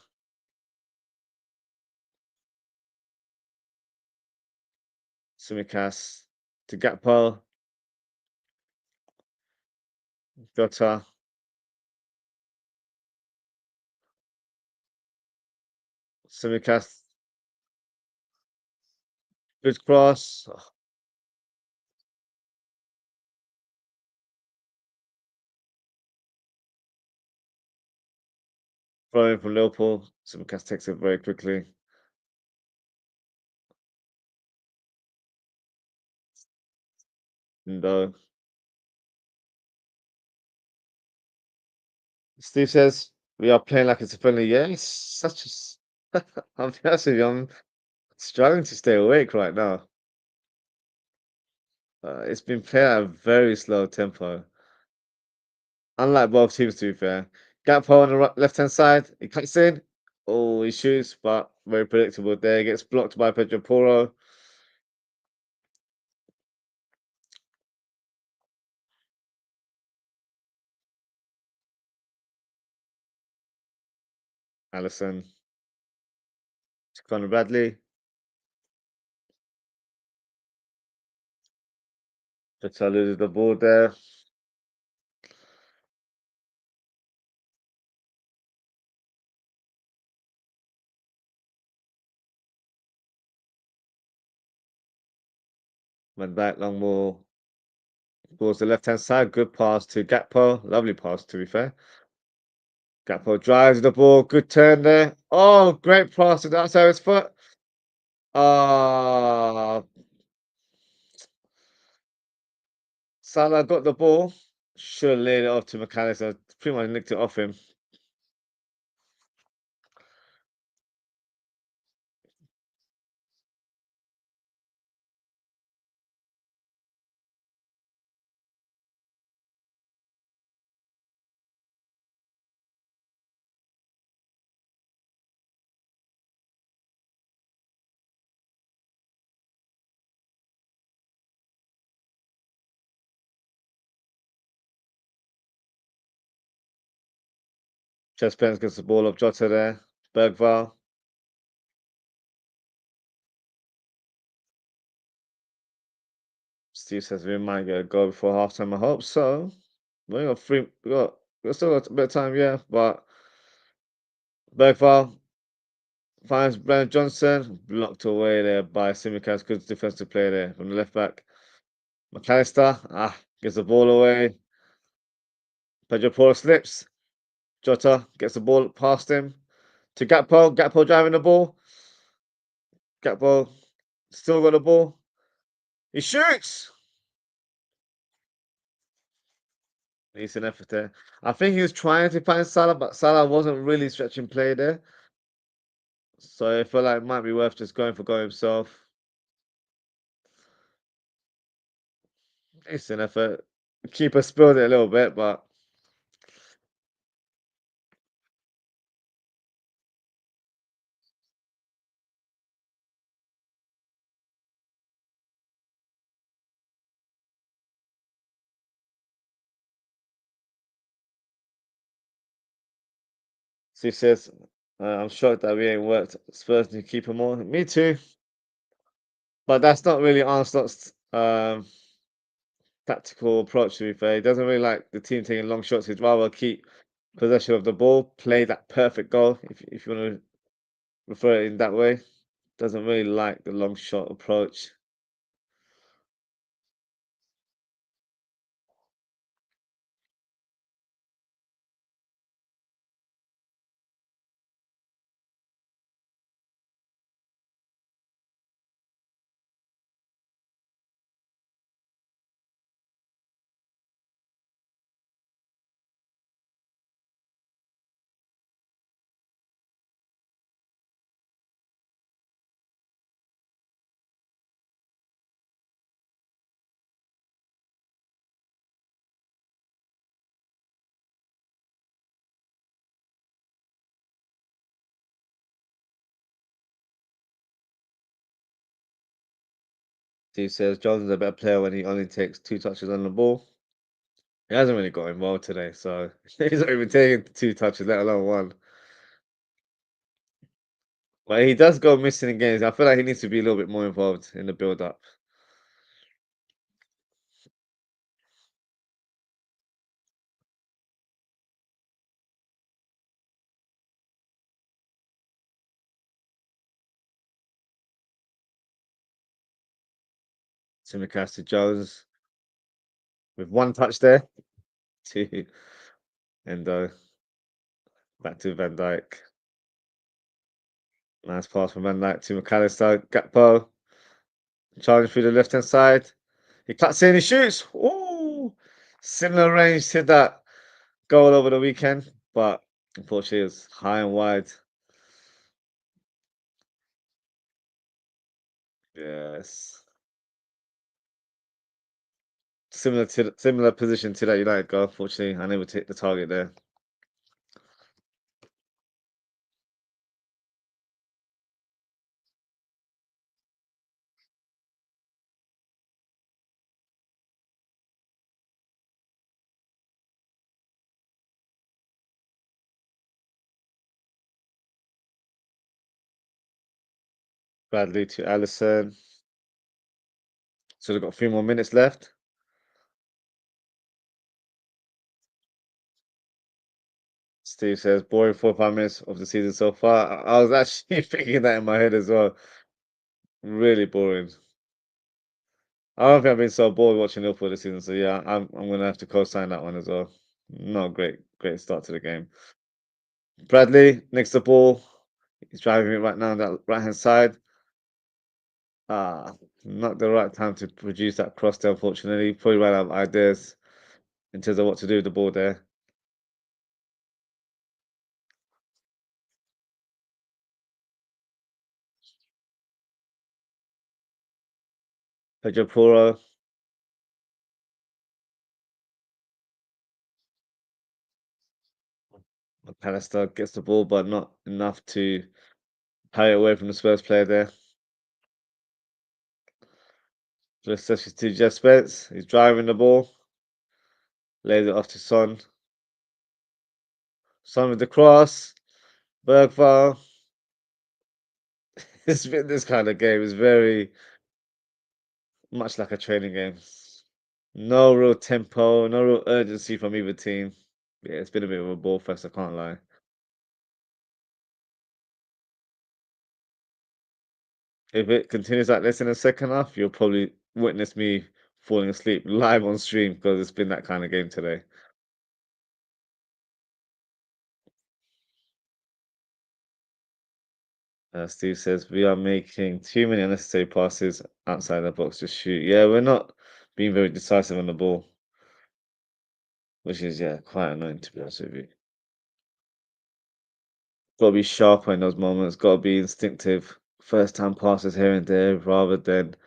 Simikas to Gakpo. Jota. Simikas. Good cross. Throwing from Liverpool. Simikas takes it very quickly. Endo. Steve says, we are playing like it's a friendly. Yeah, it's such a. I'm honest with you, I'm struggling to stay awake right now. It's been played at a very slow tempo. Unlike both teams, to be fair. Gakpo on the left-hand side, he cuts in. Oh, he shoots, but very predictable there. Gets blocked by Pedro Porro. Allison to Conor Bradley. Jota loses the ball there. Went back, long ball. Towards the left-hand side. Good pass to Gakpo. Lovely pass, to be fair. Gakpo drives the ball. Good turn there. Oh, great pass to the outside of his foot. Ah, Salah got the ball. Should have laid it off to McAllister. Pretty much nicked it off him. Chest Spence gets the ball up Jota there. Bergval. Steve says we might get a goal before halftime. I hope so. We got three. We still got a bit of time, yeah. But Bergval finds Brandon Johnson, blocked away there by Simicast. Good defensive play there from the left back. McAllister, gets the ball away. Pedro Porro slips. Jota gets the ball past him to Gakpo. Gakpo driving the ball. Gakpo still got the ball. He shoots. He's an effort there. I think he was trying to find Salah, but Salah wasn't really stretching play there. So I feel like it might be worth just going for goal himself. It's an effort. Keeper spilled it a little bit, but he says, I'm shocked that we ain't worked Spurs to keep him on. Me too. But that's not really Arsenal's tactical approach, to be fair. He doesn't really like the team taking long shots. He'd rather keep possession of the ball, play that perfect goal, if you want to refer it in that way. Doesn't really like the long shot approach. He says Johnson's a better player when he only takes 2 touches on the ball. He hasn't really got involved today, so he's not even taking 2 touches, let alone one. But he does go missing in games. I feel like he needs to be a little bit more involved in the build-up. Simicast to Jones with 1 touch there. To and back to Van Dijk. Nice pass from Van Dijk to McAllister. Gakpo charging through the left-hand side. He cuts in, he shoots. Ooh, similar range to that goal over the weekend, but unfortunately it was high and wide. Yes. Similar position to that United goal. Unfortunately, unable to hit the target there. Bradley to Allison. So they've got 3 more minutes left. Steve says boring 4 or 5 minutes of the season so far. I was actually thinking that in my head as well. Really boring. I don't think I've been so bored watching Liverpool this season. So yeah, I'm gonna have to co-sign that one as well. Not a great start to the game. Bradley next the ball. He's driving it right now on that right hand side. Not the right time to produce that cross there, unfortunately. Probably ran out of ideas in terms of what to do with the ball there. Pedro Porro, McAllister gets the ball, but not enough to carry it away from the Spurs player there. Just to Jeff Spence. He's driving the ball. Lays it off to Son. Some with the cross, Bergvall. It's been this kind of game. It's very much like a training game. No real tempo, no real urgency from either team. Yeah, it's been a bit of a ball fest, I can't lie. If it continues like this in the second half, you'll probably witness me falling asleep live on stream because it's been that kind of game today. Steve says we are making too many unnecessary passes outside the box to shoot. Yeah, we're not being very decisive on the ball, which is quite annoying to be honest with you. Got to be sharper in those moments. Got to be instinctive. First time passes here and there, rather than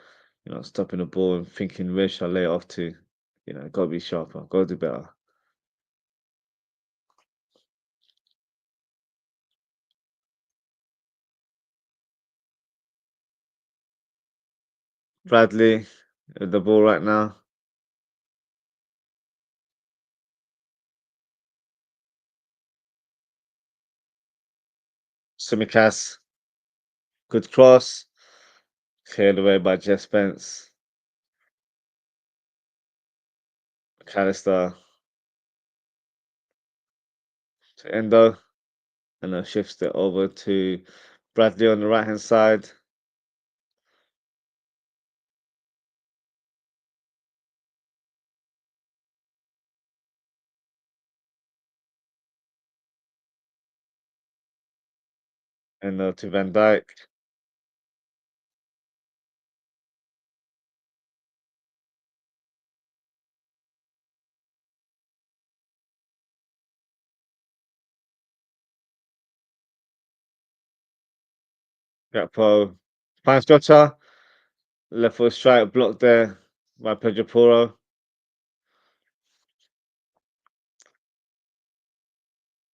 stopping the ball and thinking where should I lay it off to. Got to be sharper. Got to do better. Bradley with the ball right now. Simikas, good cross. Cleared away by Jeff Spence. McAllister to Endo. And then shifts it over to Bradley on the right hand side. Endo to Van Dijk. Gakpo finds Jota. Left foot strike blocked there by Pedro Porro.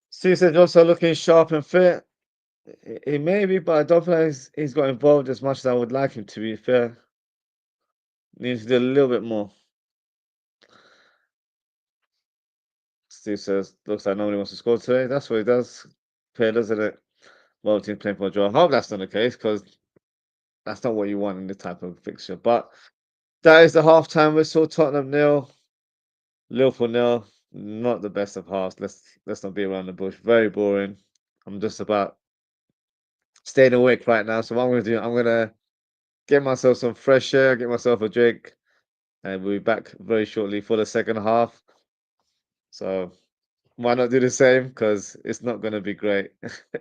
Cesar also looking sharp and fit. He may be, but I don't think he's got involved as much as I would like him to be fair. Needs to do a little bit more. Steve says, looks like nobody wants to score today. That's what he does. Fair, doesn't it? Well, team playing for a draw. I hope that's not the case because that's not what you want in this type of fixture. But that is the halftime whistle. Tottenham 0, Liverpool 0. Not the best of halves. Let's not be around the bush. Very boring. I'm just about staying awake right now. So what I'm gonna do, I'm gonna get myself some fresh air, get myself a drink, and we'll be back very shortly for the second half. So why not do the same? Because it's not gonna be great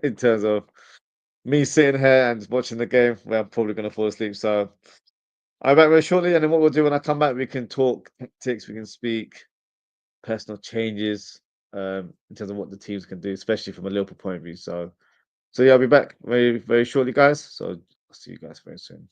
in terms of me sitting here and watching the game where I'm probably gonna fall asleep. So I'll be back very shortly, and then what we'll do when I come back, we can talk tactics, we can speak personal changes in terms of what the teams can do, especially from a Liverpool point of view. So yeah, I'll be back very, very shortly, guys. So I'll see you guys very soon.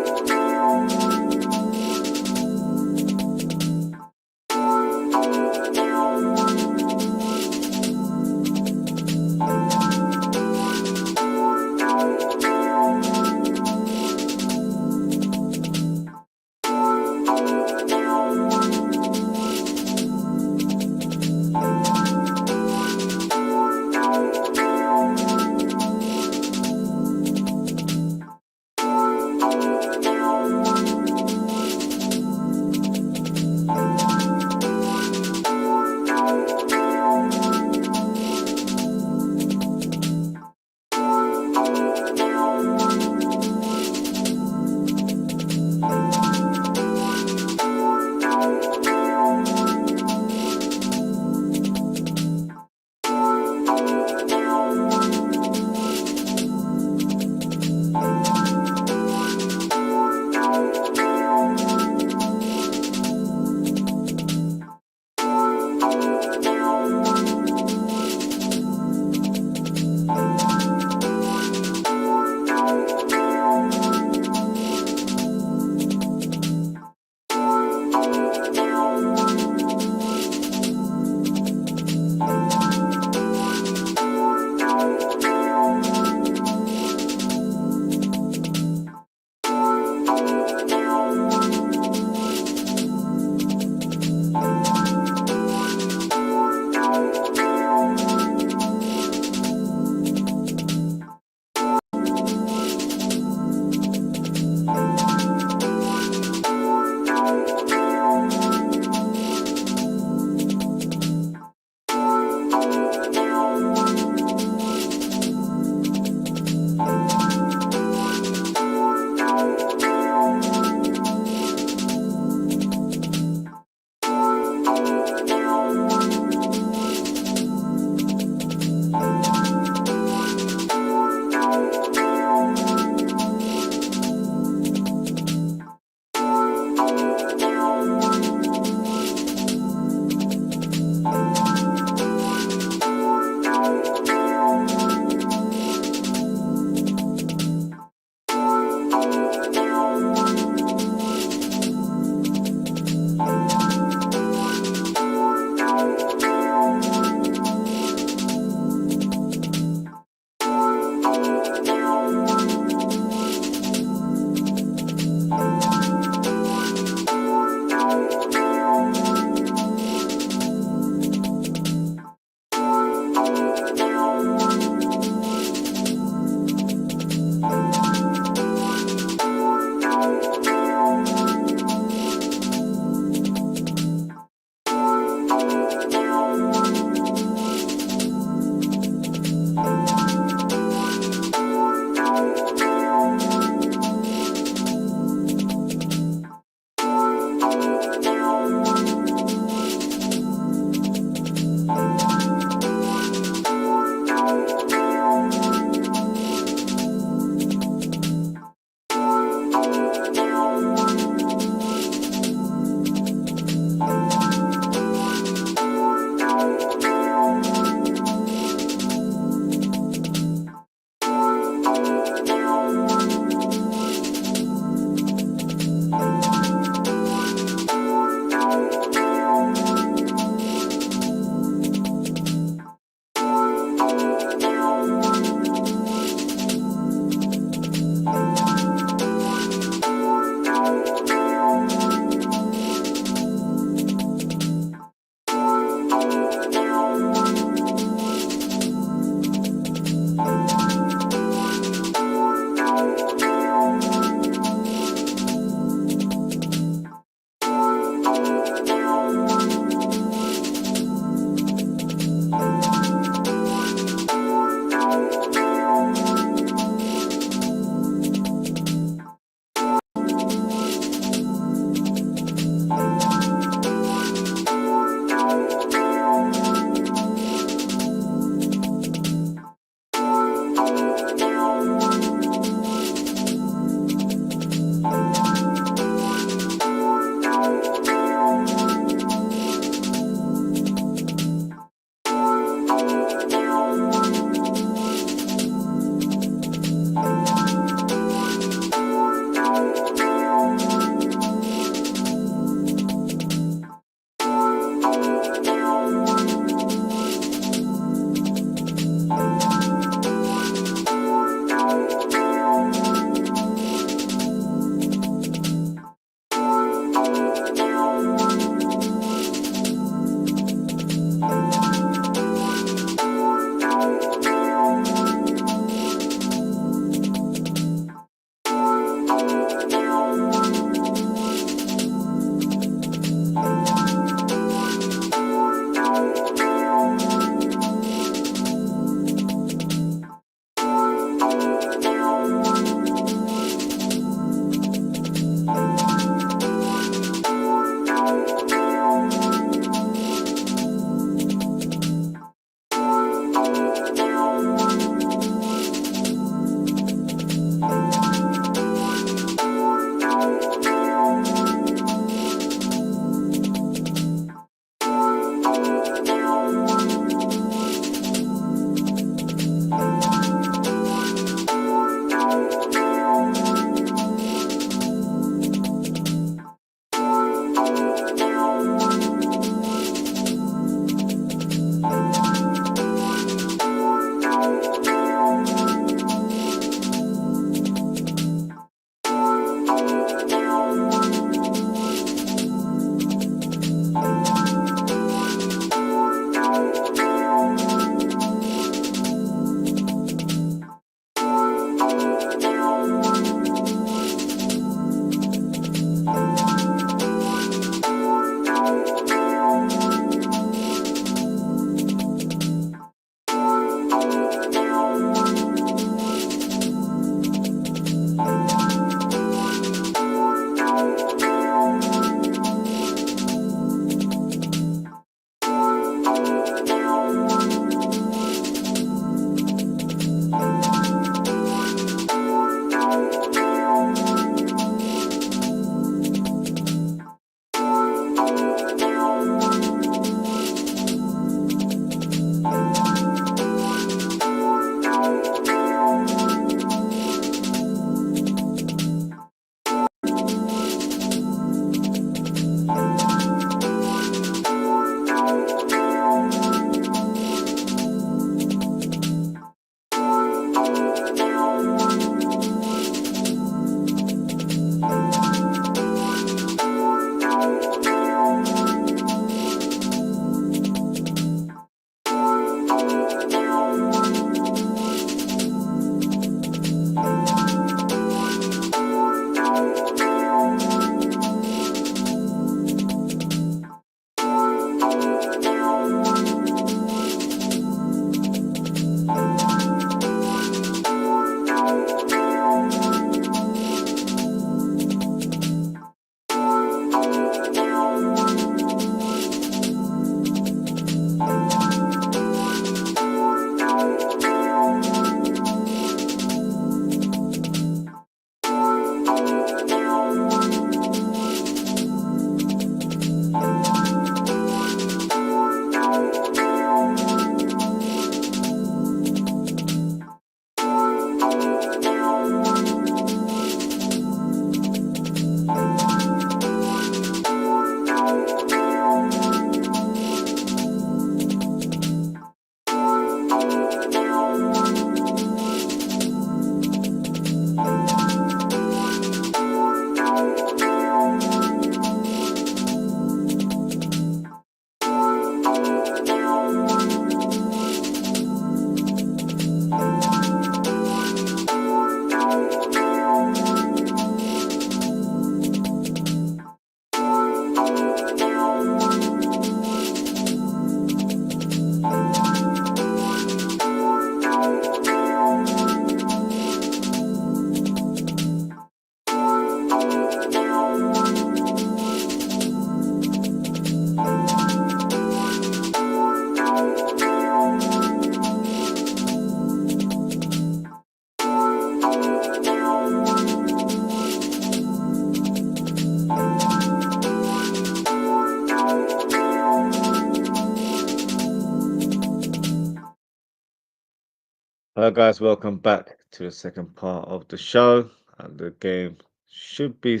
Hello, guys. Welcome back to the second part of the show. The game should be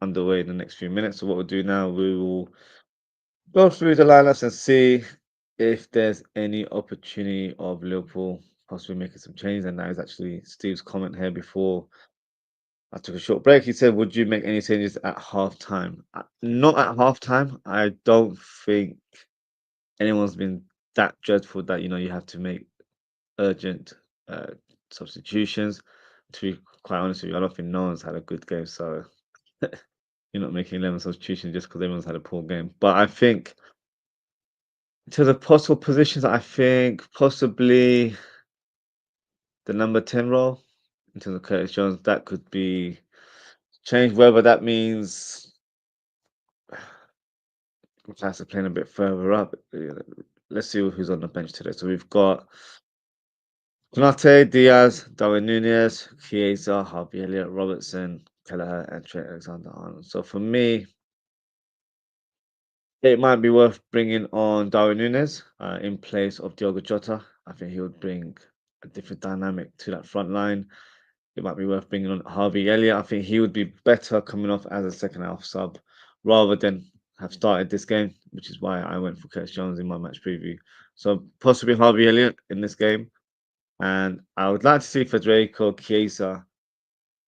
underway in the next few minutes. So, what we'll do now, we will go through the lineups and see if there's any opportunity of Liverpool possibly making some changes. And that is actually Steve's comment here before I took a short break. He said, "Would you make any changes at halftime?" Not at halftime. I don't think anyone's been that dreadful that you have to make urgent uh, substitutions. To be quite honest with you, I don't think no one's had a good game, so you're not making 11 substitutions just because everyone's had a poor game. But I think to the possible positions, I think possibly the number 10 role in terms of Curtis Jones, that could be changed. Whether that means perhaps playing a bit further up. Let's see who's on the bench today. So we've got Konate, Diaz, Darwin Nunez, Chiesa, Harvey Elliott, Robertson, Kelleher, and Trent Alexander-Arnold. So for me, it might be worth bringing on Darwin Nunez in place of Diogo Jota. I think he would bring a different dynamic to that front line. It might be worth bringing on Harvey Elliott. I think he would be better coming off as a second half sub rather than have started this game, which is why I went for Curtis Jones in my match preview. So possibly Harvey Elliott in this game. And I would like to see Federico Chiesa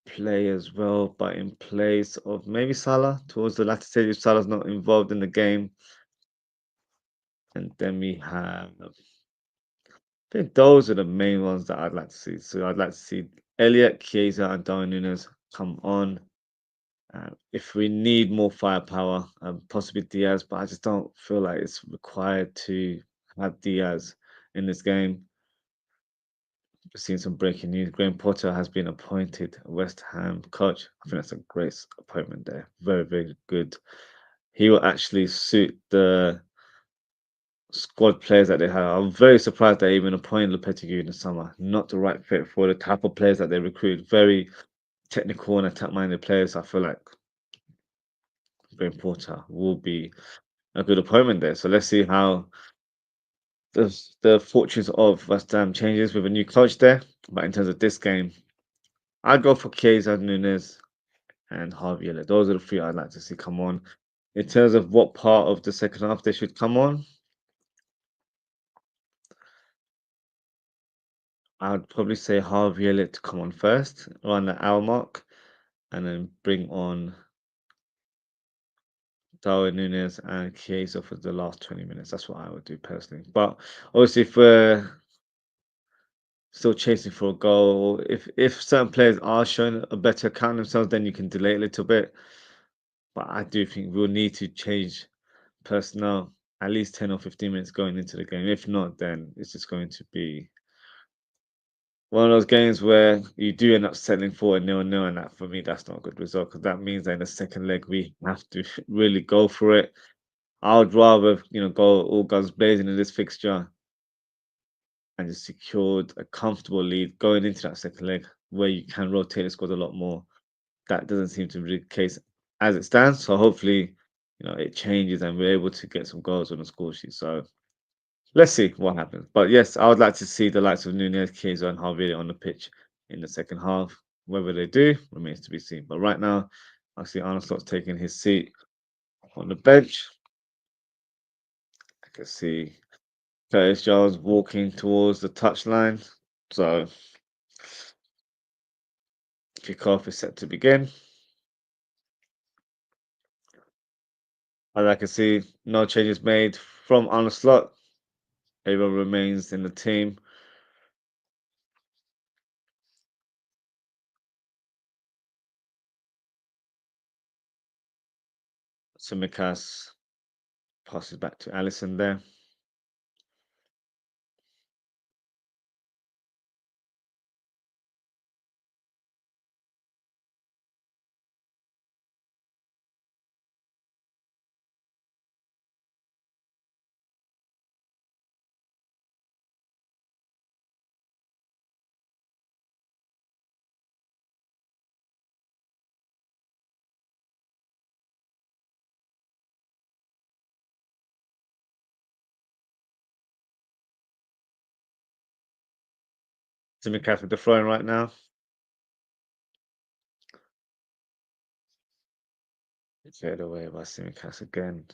play as well, but in place of maybe Salah towards the latter stage if Salah's not involved in the game. And then we have, I think those are the main ones that I'd like to see. So I'd like to see Elliot, Chiesa, and Darwin Núñez come on. If we need more firepower, possibly Diaz, but I just don't feel like it's required to have Diaz in this game. We've seen some breaking news. Graham Potter has been appointed West Ham coach. I think that's a great appointment there. Very, very good. He will actually suit the squad players that they have. I'm very surprised they even appointed Lopetegui in the summer. Not the right fit for the type of players that they recruit. Very technical and attack-minded players. I feel like Graham Potter will be a good appointment there. So let's see how the fortunes of West Ham changes with a new coach there. But in terms of this game, I'd go for Chiesa, Nunes, and Harvey Elliott. Those are the three I'd like to see come on. In terms of what part of the second half they should come on, I'd probably say Harvey Elliott to come on first, around the hour mark, and then bring on Darwin Nunes and Chiesa for the last 20 minutes. That's what I would do personally. But obviously, if we're still chasing for a goal, if certain players are showing a better account of themselves, then you can delay a little bit. But I do think we'll need to change personnel at least 10 or 15 minutes going into the game. If not, then it's just going to be one of those games where you do end up settling for a 0-0, and that for me, that's not a good result because that means that in the second leg we have to really go for it. I would rather go all guns blazing in this fixture and just secured a comfortable lead going into that second leg where you can rotate the squad a lot more. That doesn't seem to be the case as it stands. So hopefully, it changes and we're able to get some goals on the score sheet. So let's see what happens. But yes, I would like to see the likes of Nunez, Chiesa, and Harvey on the pitch in the second half. Whether they do remains to be seen. But right now, I see Arnold Slott's taking his seat on the bench. I can see Curtis Jones walking towards the touchline. So kickoff is set to begin. As I can see, no changes made from Onslaught. Everyone remains in the team. Simikas passes back to Allison there. Simikas with the throwing right now. Cleared away by Simikas again.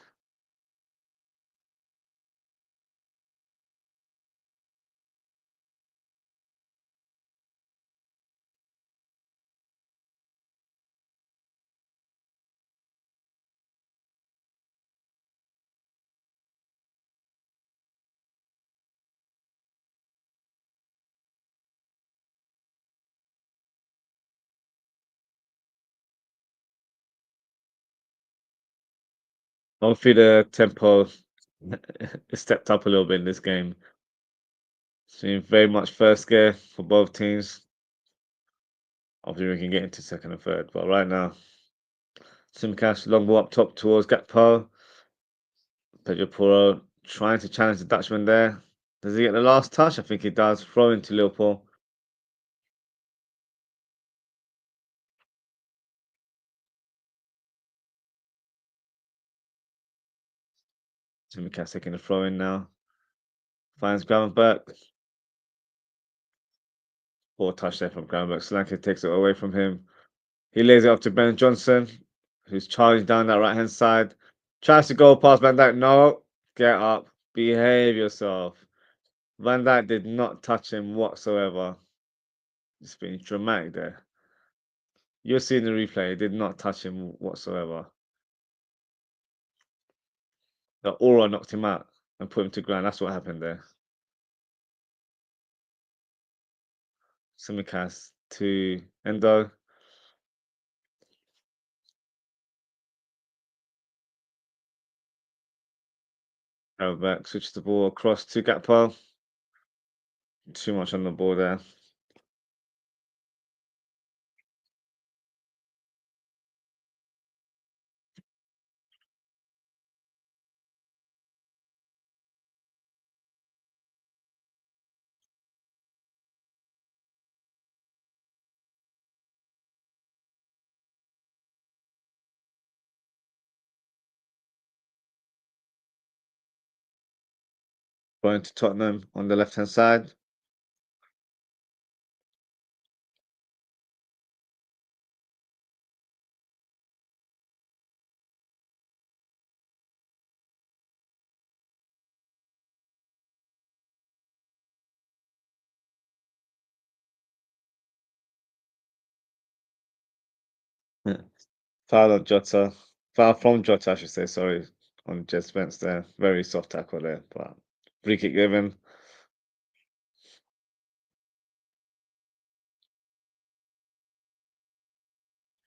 Hopefully the tempo stepped up a little bit in this game. It's been very much first gear for both teams. Obviously, we can get into second and third, but right now, Simcash long ball up top towards Gakpo. Pedro Porro trying to challenge the Dutchman there. Does he get the last touch? I think he does. Throw into Liverpool. Simcash taking the throw in now. Finds Gravenberg. Poor touch there from Gravenberg. Solanke takes it away from him. He lays it up to Ben Johnson, who's charging down that right hand side. Tries to go past Van Dijk. No, get up. Behave yourself. Van Dijk did not touch him whatsoever. It's been dramatic there. You'll see in the replay, it did not touch him whatsoever. The aura knocked him out and put him to ground. That's what happened there. Simicast to Endo. Back, switch the ball across to Gakpo. Too much on the ball there. Going to Tottenham on the left hand side. Foul on Jota. Foul from Jota, I should say, sorry, on Jed Spence there. Very soft tackle there, but free kick given.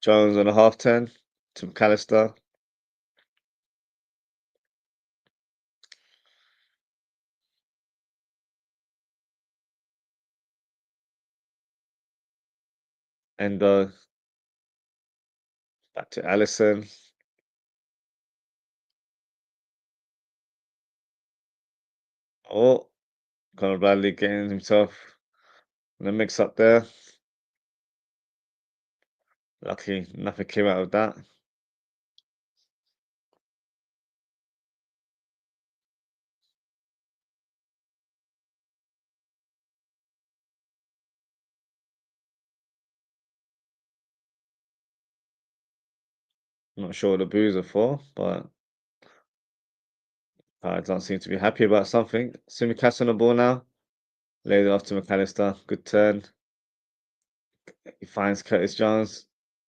Jones on a half turn to McAllister. Endo back to Allison. Oh, Conor Bradley getting himself in the mix up there. Lucky nothing came out of that. Not sure what the boos are for, but Don't seem to be happy about something. Simicast on the ball now. Lays it off to McAllister. Good turn. He finds Curtis Jones.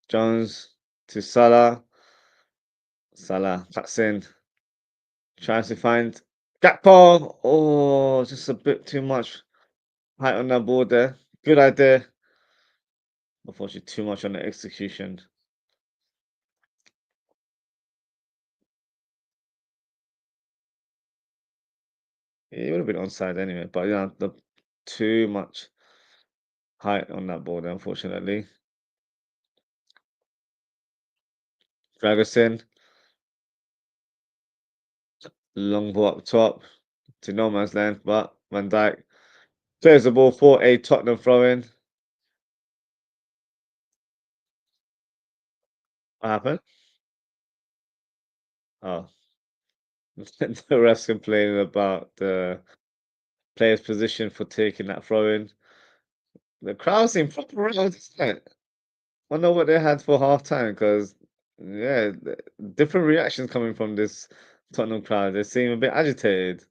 Jones to Salah. Salah cuts in. Tries to find Gakpo. Oh, just a bit too much height on that board there. Good idea. Unfortunately, too much on the execution. It would have been onside anyway, but yeah, the too much height on that board, unfortunately. Drag us in. Long ball up top to no man's land, but Van Dijk clears the ball for a Tottenham throw in. What happened? Oh, the refs complaining about the player's position for taking that throw in. The crowd seemed proper round, isn't it? I wonder what they had for half time because, yeah, different reactions coming from this Tottenham crowd. They seem a bit agitated.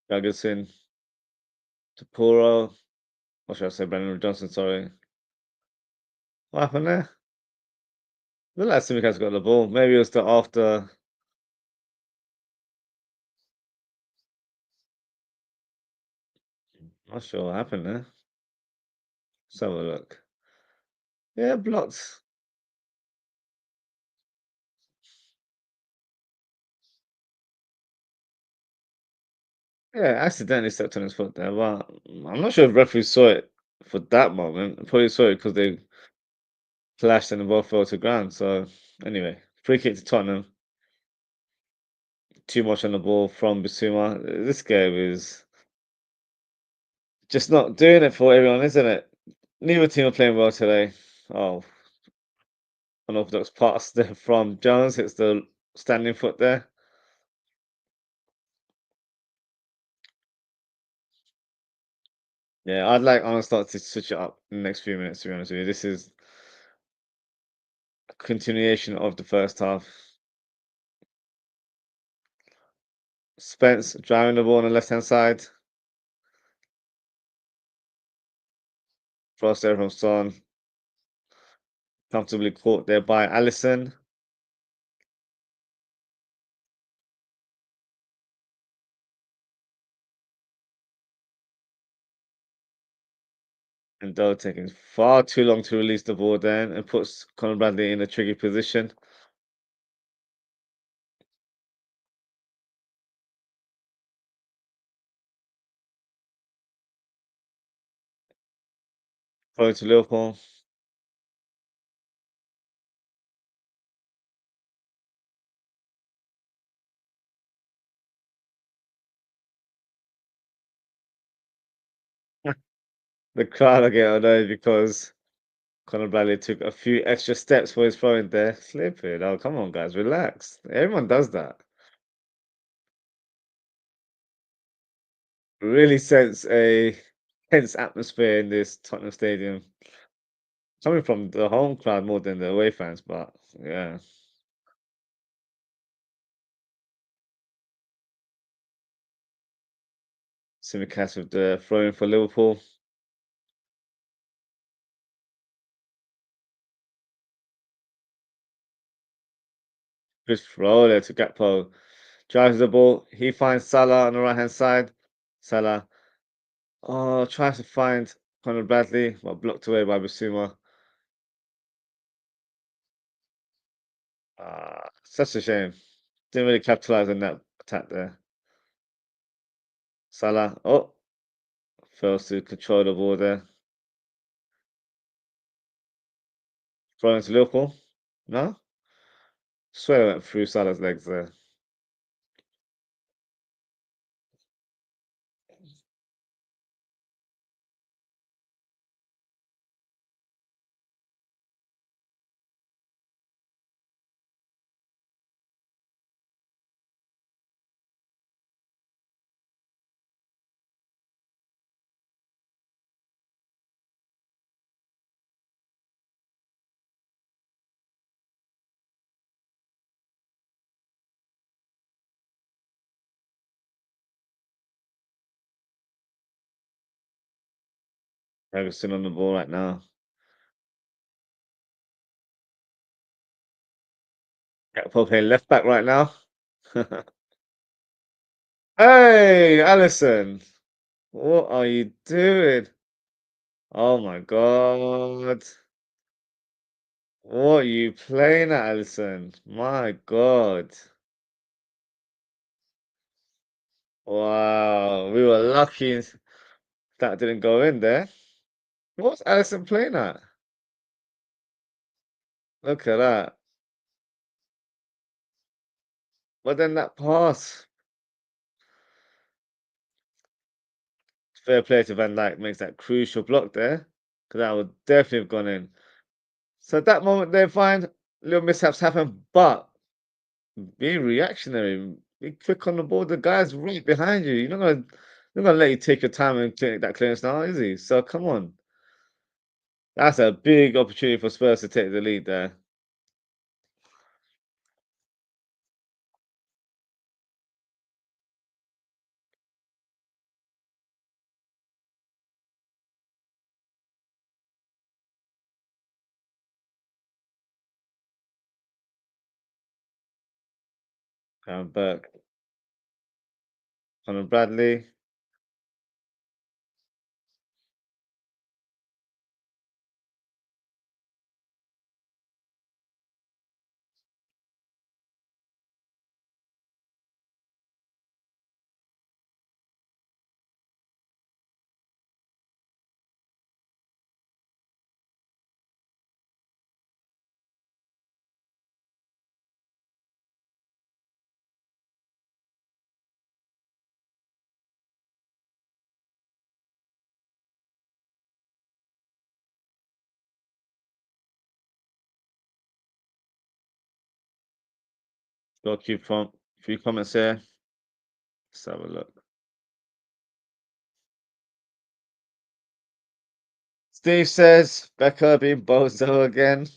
Ferguson to Poro. What should I say? Brendan Johnson, sorry. What happened there? The last time Simicast got the ball. Maybe it was the after. Not sure what happened there. Let's have a look. Yeah, blocked. Yeah, accidentally stepped on his foot there, but I'm not sure if referees saw it for that moment. Probably saw it because they clashed and the ball fell to ground. So anyway, free kick to Tottenham. Too much on the ball from Bissouma. This game is just not doing it for everyone, isn't it? Neither team are playing well today. Oh, unorthodox pass there from Jones hits the standing foot there. Yeah, I'd like Armstead to switch it up in the next few minutes, to be honest with you. This is a continuation of the first half. Spence driving the ball on the left hand side. Cross there from Son. Comfortably caught there by Allison. And Doe taking far too long to release the ball then and puts Conor Bradley in a tricky position. Going to Liverpool. The crowd are getting annoyed because Conor Bradley took a few extra steps for his throwing there. Flipping. Oh, come on, guys, relax. Everyone does that. Really sense a tense atmosphere in this Tottenham stadium. Coming from the home crowd more than the away fans, but yeah. Simicast with the throwing for Liverpool. Good throw there to Gakpo. Drives the ball. He finds Salah on the right hand side. Salah. Oh, tries to find Conor Bradley, but blocked away by Bissouma. Such a shame. Didn't really capitalize on that attack there. Salah. Oh, fails to control the ball there. Throwing to Liverpool. No? Swear it went through Salah's legs there. Ferguson on the ball right now. Gakpo playing left back right now. Hey, Allison, what are you doing? Oh my God. What are you playing at, Allison? My God. Wow, we were lucky that didn't go in there. What's Allison playing at? Look at that. But then that pass, fair play to Van Dijk, makes that crucial block there. Because that would definitely have gone in. So at that moment there, fine, little mishaps happen, but be reactionary, be quick on the ball. The guy's right behind you. You're not gonna let you take your time and take that clearance now, is he? So come on. That's a big opportunity for Spurs to take the lead there. Burke, Conor Bradley. Got a few comments here. Let's have a look. Steve says Becker being bozo again.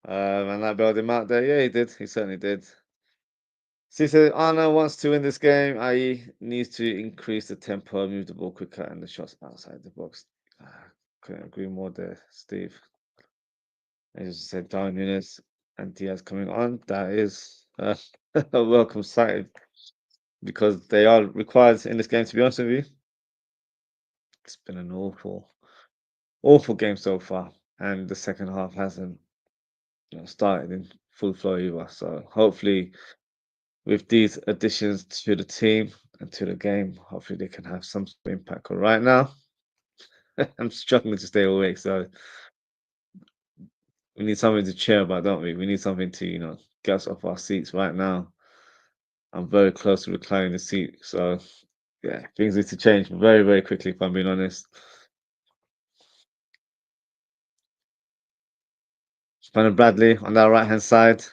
And that bailed him out there. Yeah, he did. He certainly did. Steve says Arno wants to win this game, i.e., needs to increase the tempo, move the ball quicker, and the shots outside the box. Couldn't agree more there, Steve. As you said, Darwin Nunes and Diaz coming on. That is a welcome sight because they are required in this game, to be honest with you. It's been an awful game so far, and the second half hasn't started in full flow either. So hopefully, with these additions to the team and to the game, hopefully they can have some sort of impact. But right now, I'm struggling to stay awake, so we need something to cheer about, don't we? We need something to get us off our seats right now. I'm very close to reclining the seat, so yeah, things need to change very, very quickly. If I'm being honest, Spanner Bradley on that right hand side,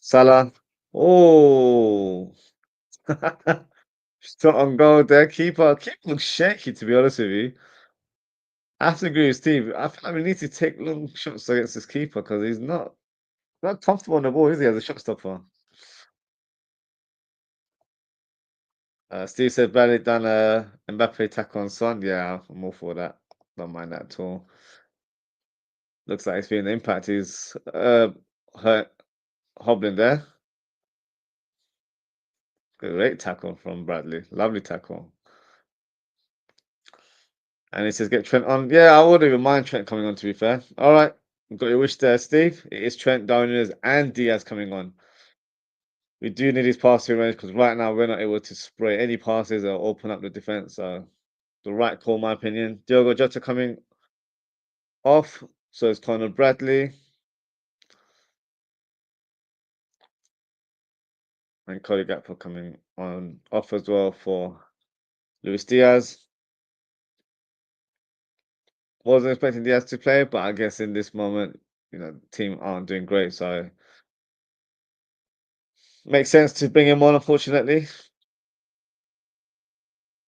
Salah. Oh, shot on goal there. Keeper looks shaky, to be honest with you. I have to agree with Steve. I feel like we need to take long shots against this keeper because he's not comfortable on the ball, is he, as a shot stopper? Steve said Bradley done a Mbappe tackle on Son. Yeah, I'm all for that. Don't mind that at all. Looks like it's been impact. He's hurt, hobbling there. Great tackle from Bradley. Lovely tackle. And he says, get Trent on. Yeah, I wouldn't even mind Trent coming on, to be fair. All right. Got your wish there, Steve. It is Trent, Darwin and Diaz coming on. We do need his passing range because right now we're not able to spray any passes or open up the defense. So the right call, my opinion. Diogo Jota coming off. So it's Conor Bradley and Cody Gakpo coming on off as well for Luis Diaz. Wasn't expecting Diaz to play, but I guess in this moment, the team aren't doing great. So makes sense to bring him on, unfortunately.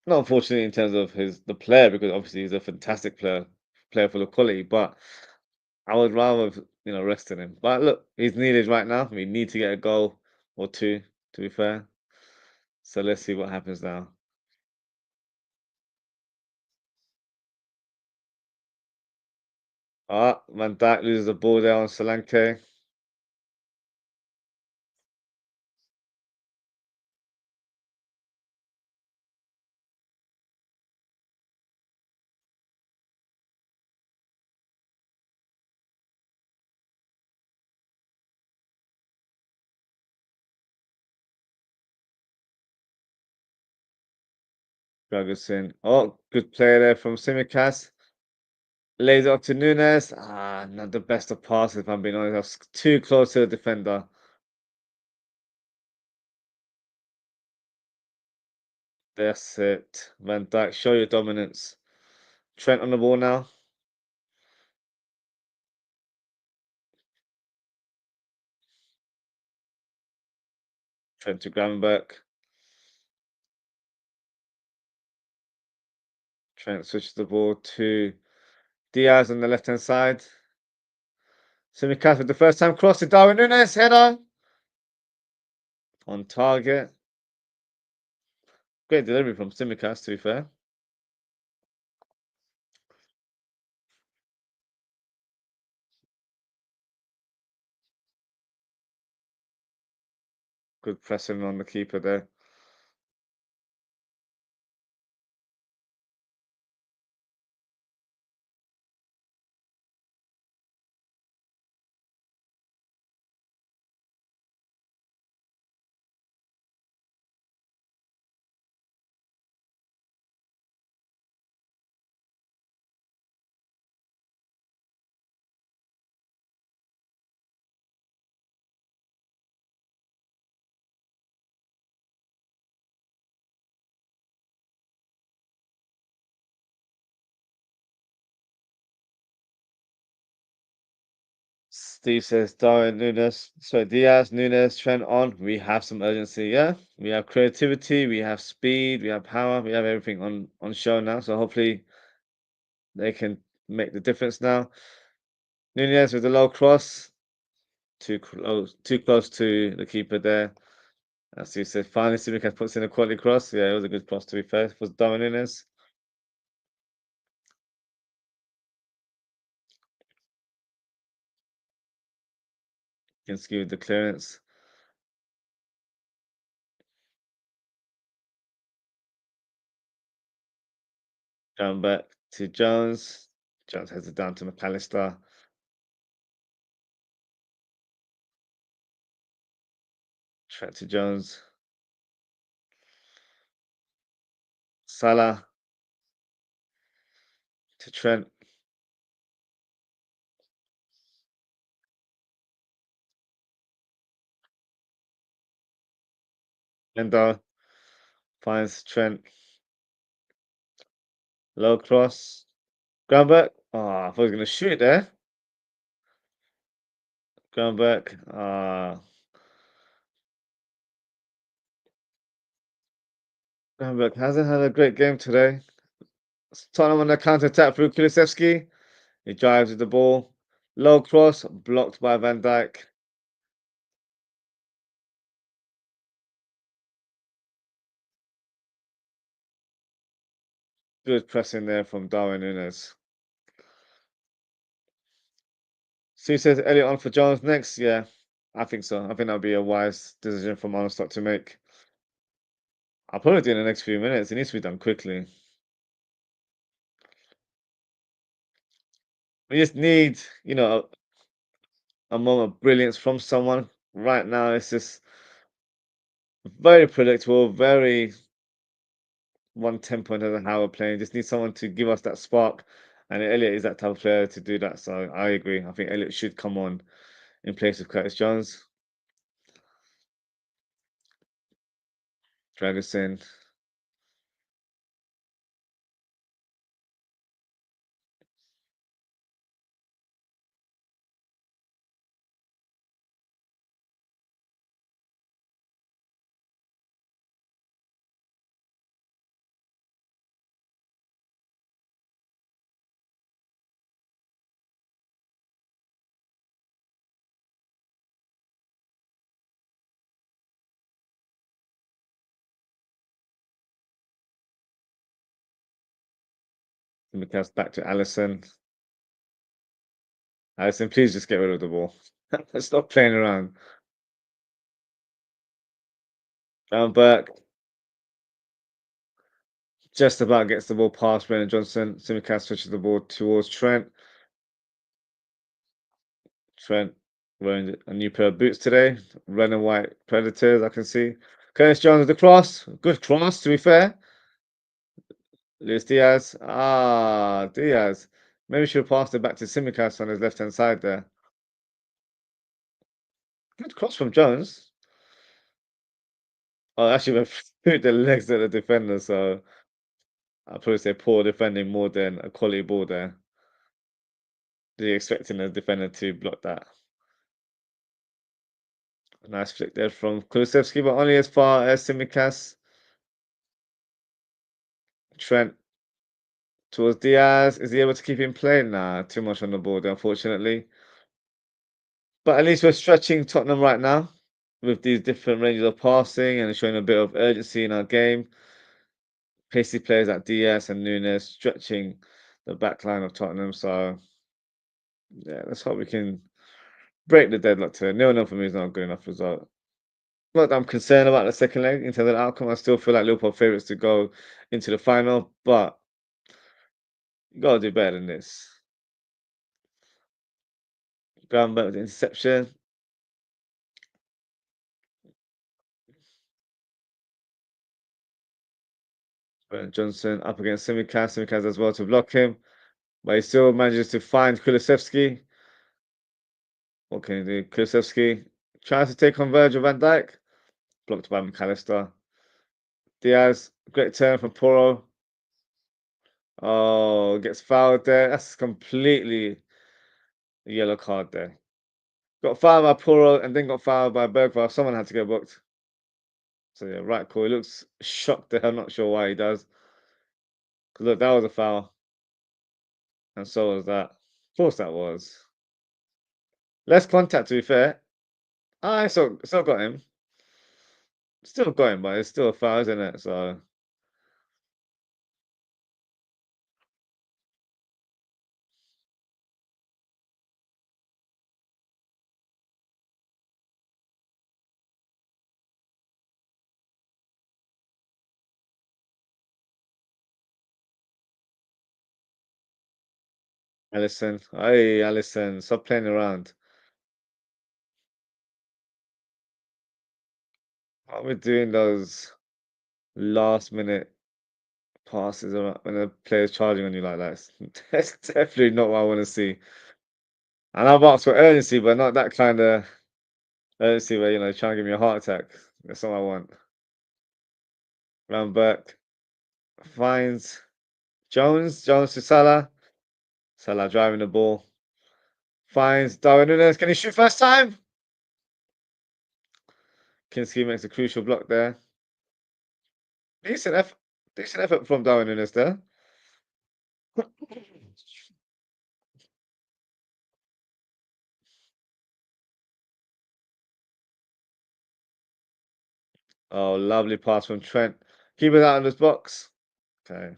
Not unfortunately in terms of the player, because obviously he's a fantastic player full of quality, but I would rather have, rested him. But look, he's needed right now. We need to get a goal or two, to be fair. So let's see what happens now. Ah, Van Dijk loses the ball there on Solanke. Ferguson. Oh, good play there from Simicast. Lays it up to Nunes. Ah, not the best of passes, if I'm being honest. That's too close to the defender. That's it. Van Dijk, show your dominance. Trent on the ball now. Trent to Gravenberch. Trent switches the ball to Diaz on the left hand side. Simicast with the first time cross to Darwin Nunes. Header on target. Great delivery from Simicast, to be fair. Good pressing on the keeper there. Steve says Darwin Nunes, sorry, Diaz, Nunes, Trent on. We have some urgency, yeah. We have creativity, we have speed, we have power, we have everything on show now. So hopefully they can make the difference now. Nunez with the low cross, too close to the keeper there. As you said, finally Simicast puts in a quality cross. Yeah, it was a good cross to be fair for Darwin Nunes. Kinski with the clearance. Down back to Jones. Jones heads it down to McAllister. Trent to Jones. Salah to Trent. Endo finds Trent. Low cross. Groundback. Oh, I thought he was going to shoot it there. Groundback. Groundback hasn't had a great game today. Tottenham on the counter attack through Kulusevski. He drives with the ball. Low cross. Blocked by Van Dijk. Good pressing there from Darwin Nunes. Sue says Elliot on for Jones next. Yeah, I think so. I think that'll be a wise decision from Armstrong to make. I'll probably do it in the next few minutes. It needs to be done quickly. We just need, a moment of brilliance from someone. Right now, it's just very predictable, very one tempo in how we're playing. Just need someone to give us that spark. And Elliot is that type of player to do that. So I agree. I think Elliot should come on in place of Curtis Jones. Dragusin. Simicast back to Allison. Alisson, please just get rid of the ball. Stop playing around. Down back. Just about gets the ball past Brennan Johnson. Simicast switches the ball towards Trent. Trent wearing a new pair of boots today. Red and white Predators, I can see. Curtis Jones with the cross. Good cross, to be fair. Luis Diaz. Ah, Diaz. Maybe should have passed it back to Simicast on his left-hand side there. Good cross from Jones. Oh, actually went through the legs of the defender, so I'll probably say poor defending more than a quality ball there. Really expecting the defender to block that. Nice flick there from Kulusevski, but only as far as Simicast. Trent towards Diaz. Is he able to keep him playing? Nah, too much on the board, unfortunately. But at least we're stretching Tottenham right now with these different ranges of passing and showing a bit of urgency in our game. Pacey players like Diaz and Nunes stretching the back line of Tottenham. So, yeah, let's hope we can break the deadlock today. 0-0 for me is not a good enough result. Not that I'm concerned about the second leg in terms of the outcome. I still feel like Liverpool favourites to go into the final, but you got to do better than this. Ground back with the interception. Brennan Johnson up against Simicast. Simicast as well to block him, but he still manages to find Kulusevski. What can he do? Kulusevski tries to take on Virgil van Dijk. Blocked by McAllister. Diaz, great turn from Poro. Oh, gets fouled there. That's completely a yellow card there. Got fouled by Poro and then got fouled by Bergvall. Someone had to get booked. So yeah, right call. He looks shocked there. I'm not sure why he does. Because look, that was a foul. And so was that. Of course that was. Less contact, to be fair. I still got him. Still got him, but it's still a foul, isn't it? So Alisson. Hey, Alisson, stop playing around. What are we doing those last minute passes when a player's charging on you like that? That's definitely not what I want to see. And I've asked for urgency, but not that kind of urgency where, trying to give me a heart attack. That's not what I want. Round back. Finds Jones. Jones to Salah. Salah driving the ball. Finds Darwin Núñez. Can he shoot first time? Kinski makes a crucial block there. Decent effort. Decent effort from Darwin Núñez there. Oh, lovely pass from Trent. Keep it out of this box. Okay.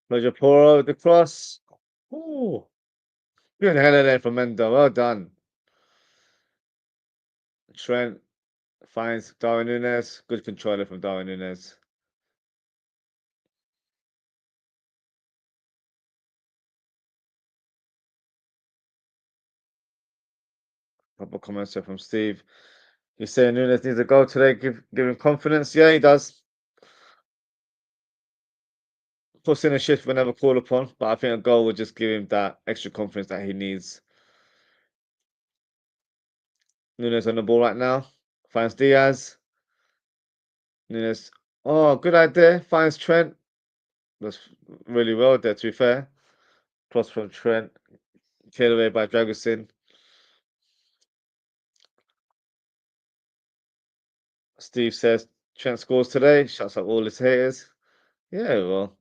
Roger Poro with the cross. Ooh. Good header there from Mendo. Well done. Trent finds Darwin Núñez. Good controller from Darwin Núñez. Proper comments here from Steve. He's saying Núñez needs a goal today. Give him confidence. Yeah, he does. Puts in a shift whenever called upon, but I think a goal would just give him that extra confidence that he needs. Núñez on the ball right now. Finds Diaz. Núñez. Oh, good idea. Finds Trent. That's really well there, to be fair. Cross from Trent. Cleared away by Dragusin. Steve says Trent scores today. Shuts up all his haters. Yeah, well,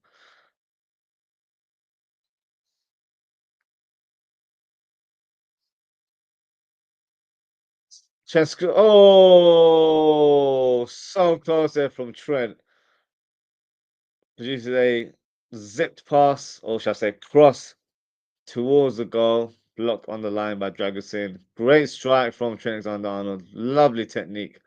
Trent Oh, so close there from Trent. Produces a zipped pass, or shall I say, cross towards the goal. Blocked on the line by Dragusin. Great strike from Trent Alexander-Arnold. Lovely technique.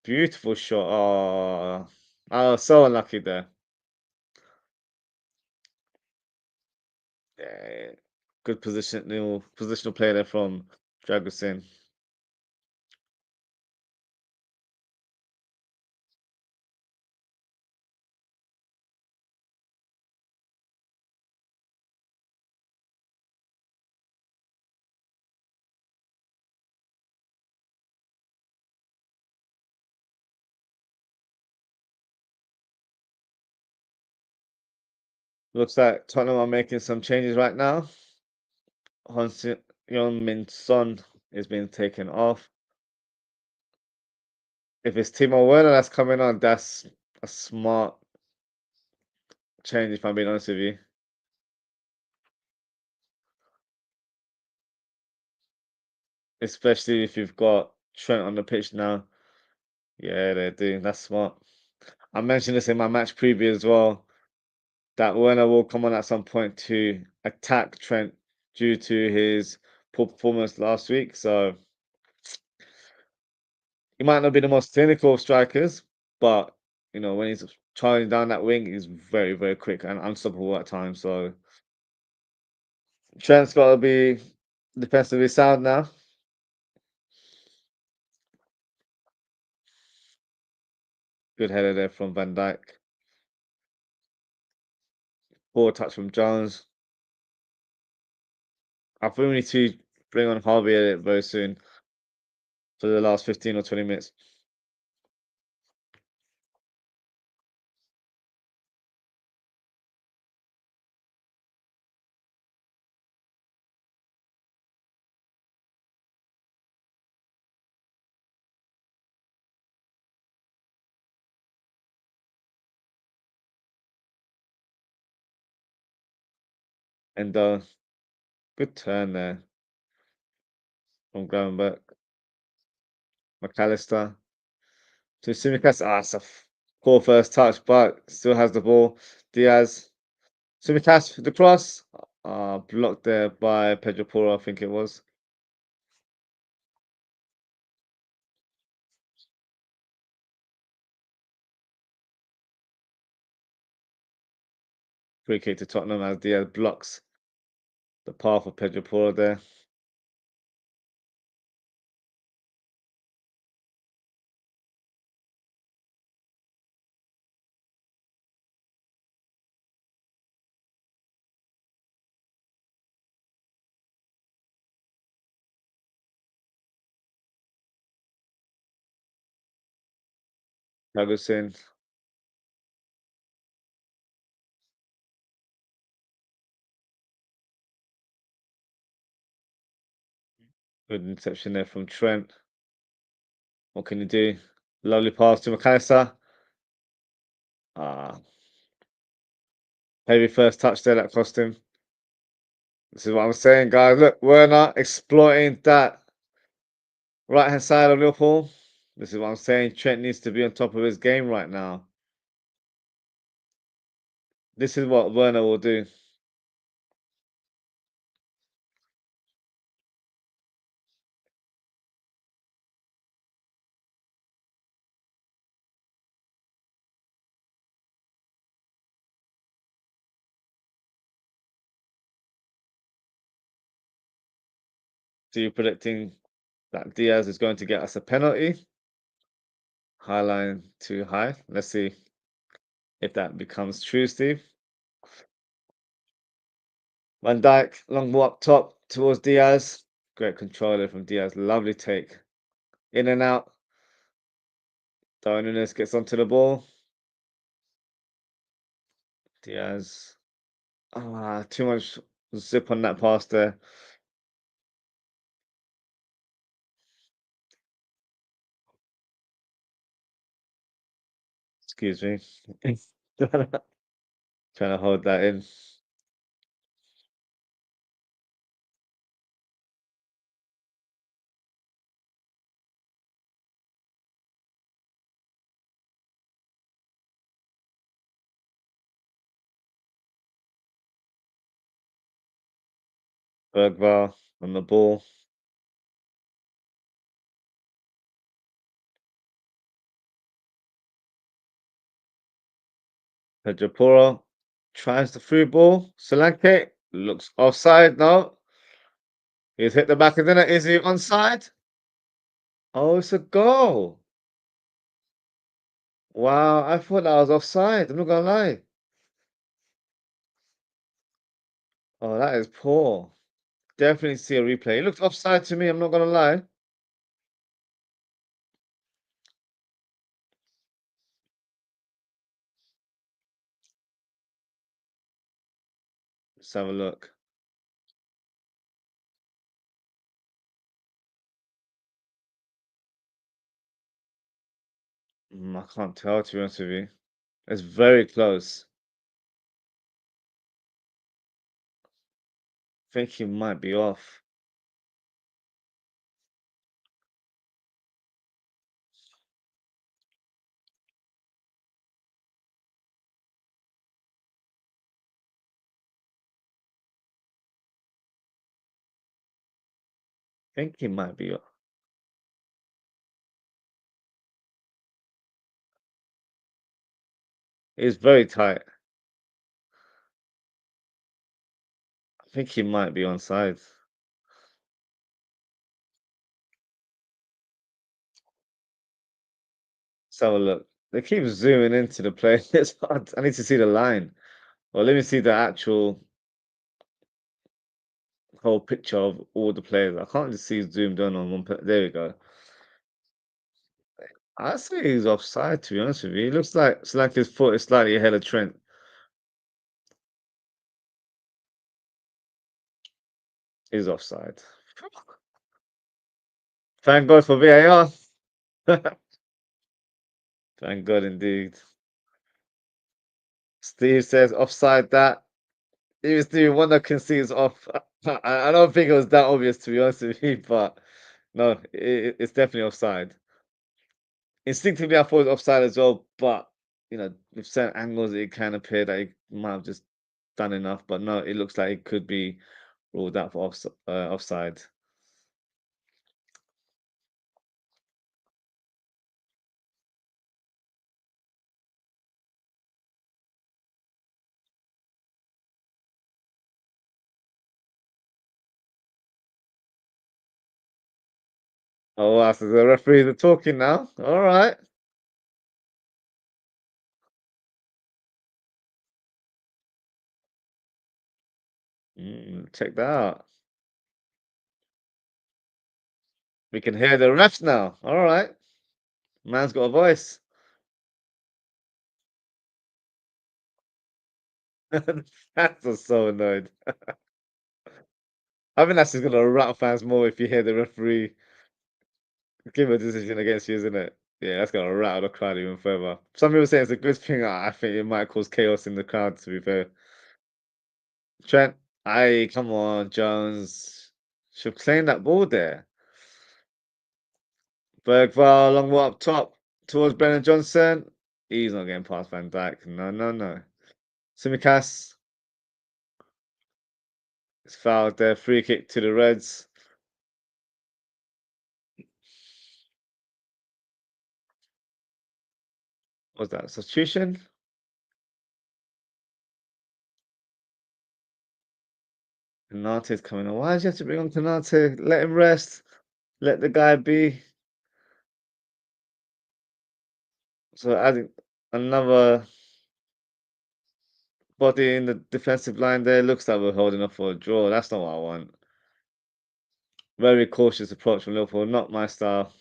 Beautiful shot. Oh, I was so unlucky there. Yeah, good positional play there from Dragusin. Looks like Tottenham are making some changes right now. Min Son is being taken off. If it's Timo Werner that's coming on, that's a smart change, if I'm being honest with you. Especially if you've got Trent on the pitch now. Yeah, they do. That's smart. I mentioned this in my match preview as well, that Werner will come on at some point to attack Trent due to his poor performance last week. So he might not be the most clinical of strikers, but when he's charging down that wing, he's very, very quick and unstoppable at times. So Trent's got to be defensively sound now. Good header there from Van Dijk. Poor touch from Jones. I think we need to bring on Harvey very soon for the last 15 or 20 minutes. And good turn there from Gravenberch. McAllister to Simicast. Ah, it's a poor first touch, but still has the ball. Diaz. Simicast, the cross. Blocked there by Pedro Porro, I think it was. Free kick to Tottenham as Diaz blocks the path of Pedro Porro there. Ferguson. Good interception there from Trent. What can you do? Lovely pass to McAllister. Ah, heavy first touch there that cost him. This is what I'm saying, guys. Look, Werner exploiting that right hand side of Liverpool. This is what I'm saying. Trent needs to be on top of his game right now. This is what Werner will do. So you're predicting that Diaz is going to get us a penalty? High line too high. Let's see if that becomes true, Steve. Van Dijk, long ball up top towards Diaz. Great controller from Diaz. Lovely take. In and out. Darwin Núñez gets onto the ball. Diaz. Too much zip on that pass there. Excuse me. Trying to hold that in. Bergval on the ball. Pedroporo tries the through ball. Solanke looks offside. No, he's hit the back of the net. Is he onside? Oh, it's a goal. Wow, I thought that was offside. I'm not gonna lie. Oh, that is poor. Definitely see a replay. It looks offside to me. I'm not gonna lie. Let's have a look. I can't tell, to be honest with you. It's very close. I think he might be off. I think he might be off. It's very tight. I think he might be onside. Let's have a look. They keep zooming into the play. It's hard. I need to see the line. Well, let me see the actual whole picture of all the players. I can't just see zoomed in on one. There we go. I say he's offside, to be honest with you. It looks like his foot is slightly ahead of Trent. He's offside. Thank God for VAR. Thank God indeed. Steve says offside that. Even Stevie Wonder concedes off. I don't think it was that obvious, to be honest with you, but no, it's definitely offside. Instinctively, I thought it was offside as well, but with certain angles, it kind of appeared that he might have just done enough. But no, it looks like it could be ruled out for offside. Oh, wow, so the referees are talking now. All right. Check that out. We can hear the refs now. All right. Man's got a voice. Fans are so annoyed. I think that's just gonna rattle fans more if you hear the referee give a decision against you, isn't it? Yeah, that's gonna rattle the crowd even further. Some people say it's a good thing. I think it might cause chaos in the crowd, to be fair. Trent, aye, come on, Jones. Should claim that ball there. Bergval, long ball up top towards Brennan Johnson. He's not getting past Van Dijk. No, no, no. Simicast is fouled there. Free kick to the Reds. What's that? Substitution? Canate's coming on. Why did you have to bring on Canate? Let him rest. Let the guy be. So adding another body in the defensive line there. Looks like we're holding up for a draw. That's not what I want. Very cautious approach from Liverpool. Not my style.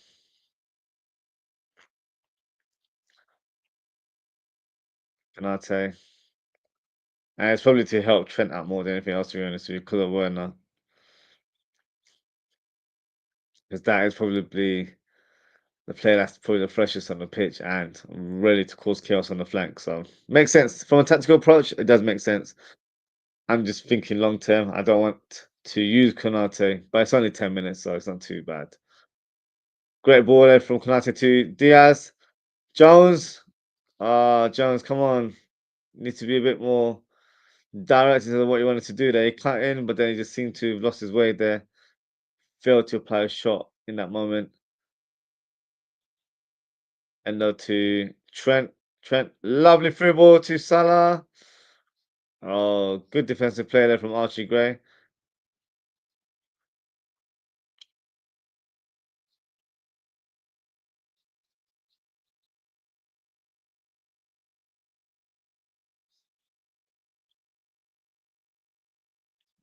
Canate. And it's probably to help Trent out more than anything else, to be honest with you, because of Werner. Because that is probably the player that's probably the freshest on the pitch and ready to cause chaos on the flank. So makes sense. From a tactical approach, it does make sense. I'm just thinking long term. I don't want to use Konate, but it's only 10 minutes, so it's not too bad. Great ball there from Konate to Diaz. Jones. Jones, come on. Need to be a bit more direct into what you wanted to do there. He cut in, but then he just seemed to have lost his way there. Failed to apply a shot in that moment. And now to Trent. Trent, lovely free ball to Salah. Oh, good defensive play there from Archie Gray.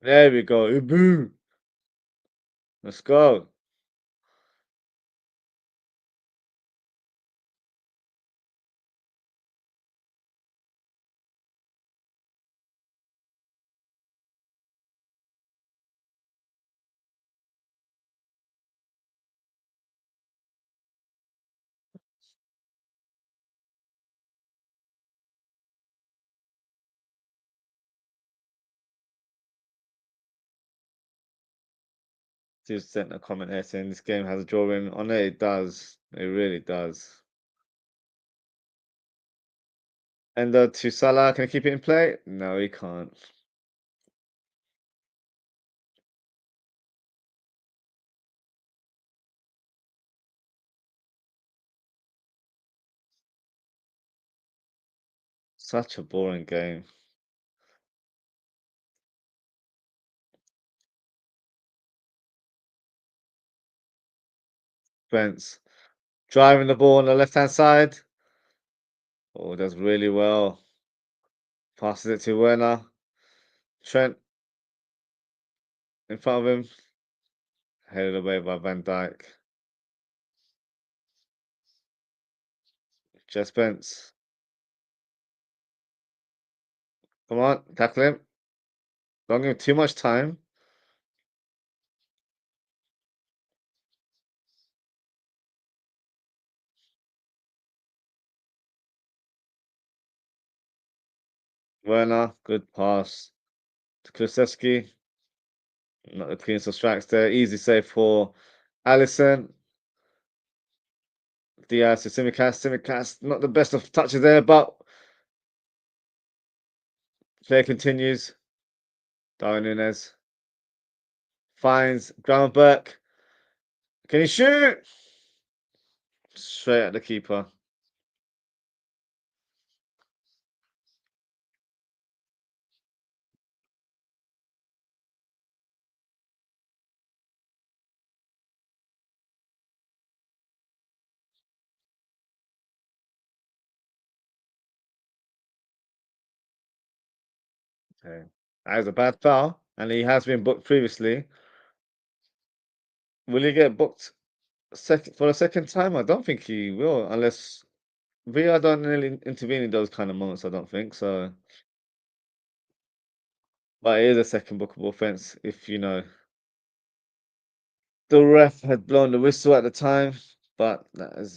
There we go. Boom. Let's go. Just sent a comment here saying this game has a drawing on it. It does. It really does. And to Salah, can he keep it in play? No, he can't. Such a boring game. Spence driving the ball on the left hand side. Oh, does really well. Passes it to Werner. Trent in front of him. Headed away by Van Dijk. Just Spence. Come on, tackle him. Don't give him too much time. Werner, good pass to Kulusevski. Not the cleanest of strikes there. Easy save for Allison. Diaz to Simicast. Simicast, not the best of touches there, but play continues. Darwin Nunes finds Gravenberch. Can he shoot? Straight at the keeper. Okay. That is a bad foul, and he has been booked previously. Will he get booked second for a second time? I don't think he will, unless VR don't really intervene in those kind of moments. I don't think so. But it is a second bookable offence if you know the ref had blown the whistle at the time, but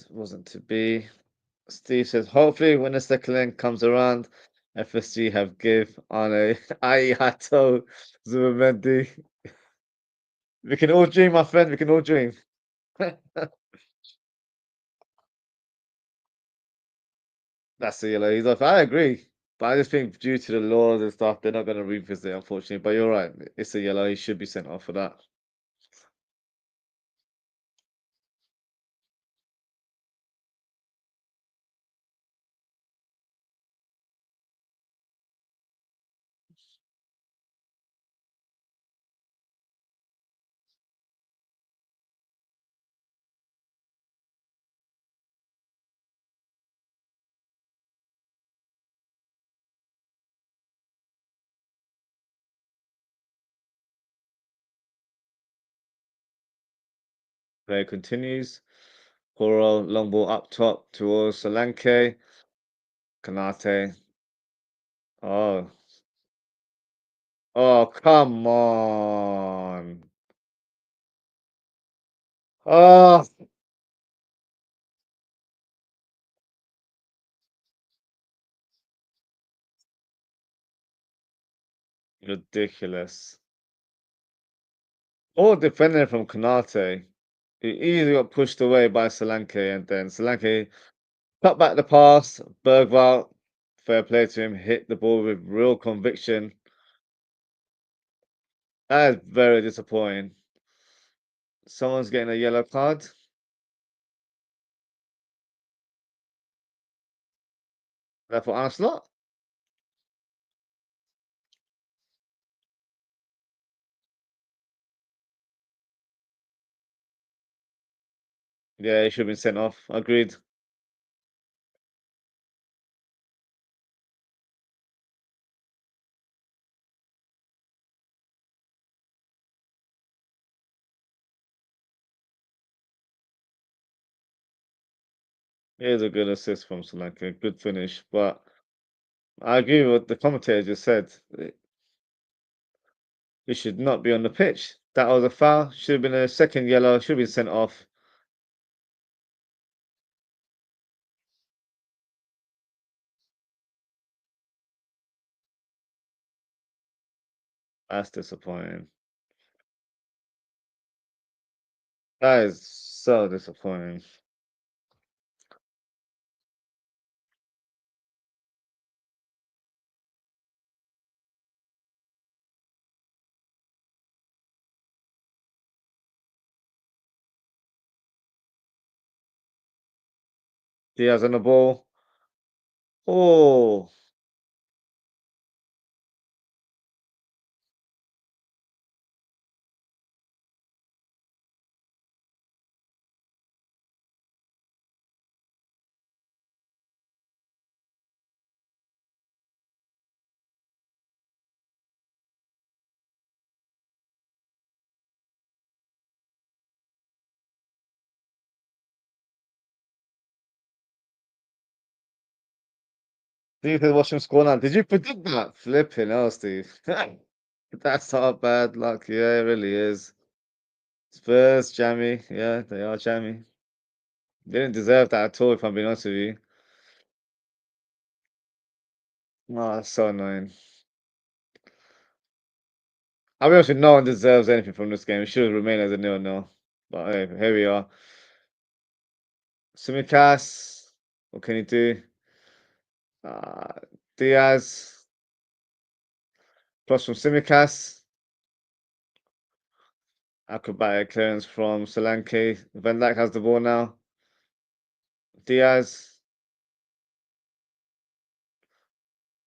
wasn't to be. Steve says, hopefully when the second leg comes around, FSG have give on a Aihato Zubimendi. We can all dream, my friend. We can all dream. That's a yellow. He's off. I agree. But I just think due to the laws and stuff, they're not going to revisit, unfortunately. But you're right. It's a yellow. He should be sent off for that. Play continues. Horo, long ball up top towards Solanke. Kanate. Oh, Oh, come on. Oh, ridiculous. All defending from Konate. He easily got pushed away by Solanke, and then Solanke cut back the pass. Bergvall, fair play to him, hit the ball with real conviction. That is very disappointing. Someone's getting a yellow card. That for Arsenal? Yeah, he should have been sent off. Agreed. Here's a good assist from Solanke. Good finish. But I agree with what the commentator just said. He should not be on the pitch. That was a foul. Should have been a second yellow. Should have been sent off. That's disappointing. That is so disappointing. Diaz on the ball. Oh, Steve is watching score now. Did you predict that? Flipping hell, Steve. That's not bad luck. Yeah, it really is. Spurs, jammy. Yeah, they are jammy. They didn't deserve that at all, if I'm being honest with you. Oh, that's so annoying. I'll be honest with you, no one deserves anything from this game. It should remain as a 0-0. But hey, here we are. Simikas, what can you do? Uh, Diaz, plus from Simikas. Acrobatic clearance from Solanke. Van Dijk has the ball now. Diaz,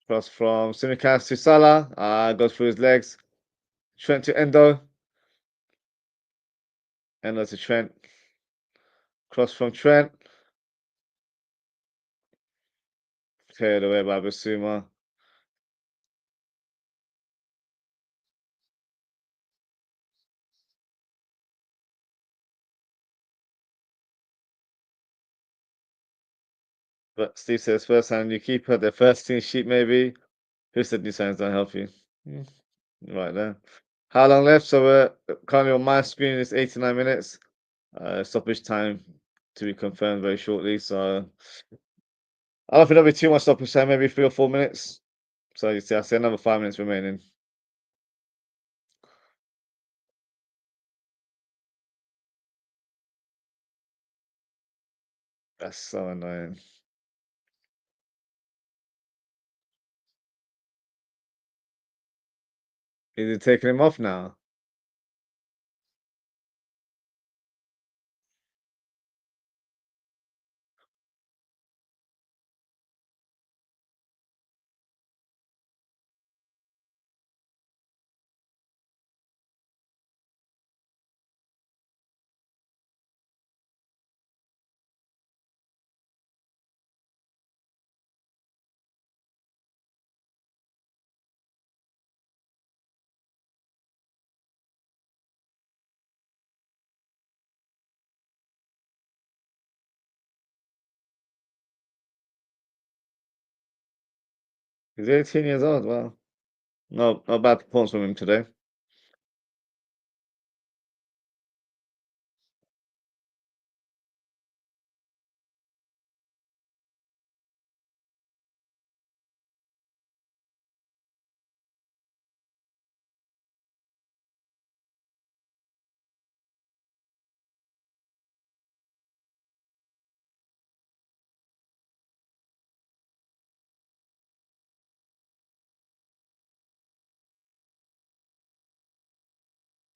cross from Simikas to Salah. Goes through his legs. Trent to Endo. Endo to Trent. Cross from Trent. Cleared away by Basuma. But Steve says first hand new keeper, the first team sheet maybe. Who said new signs don't help you? Hmm, right there. How long left? So we're currently on my screen is 89 minutes. Stoppage time to be confirmed very shortly. So I don't think there'll be too much stoppage time, maybe 3 or 4 minutes. So you see, I say another 5 minutes remaining. That's so annoying. Is it taking him off now? He's 18 years old. Wow. No bad performance from him today.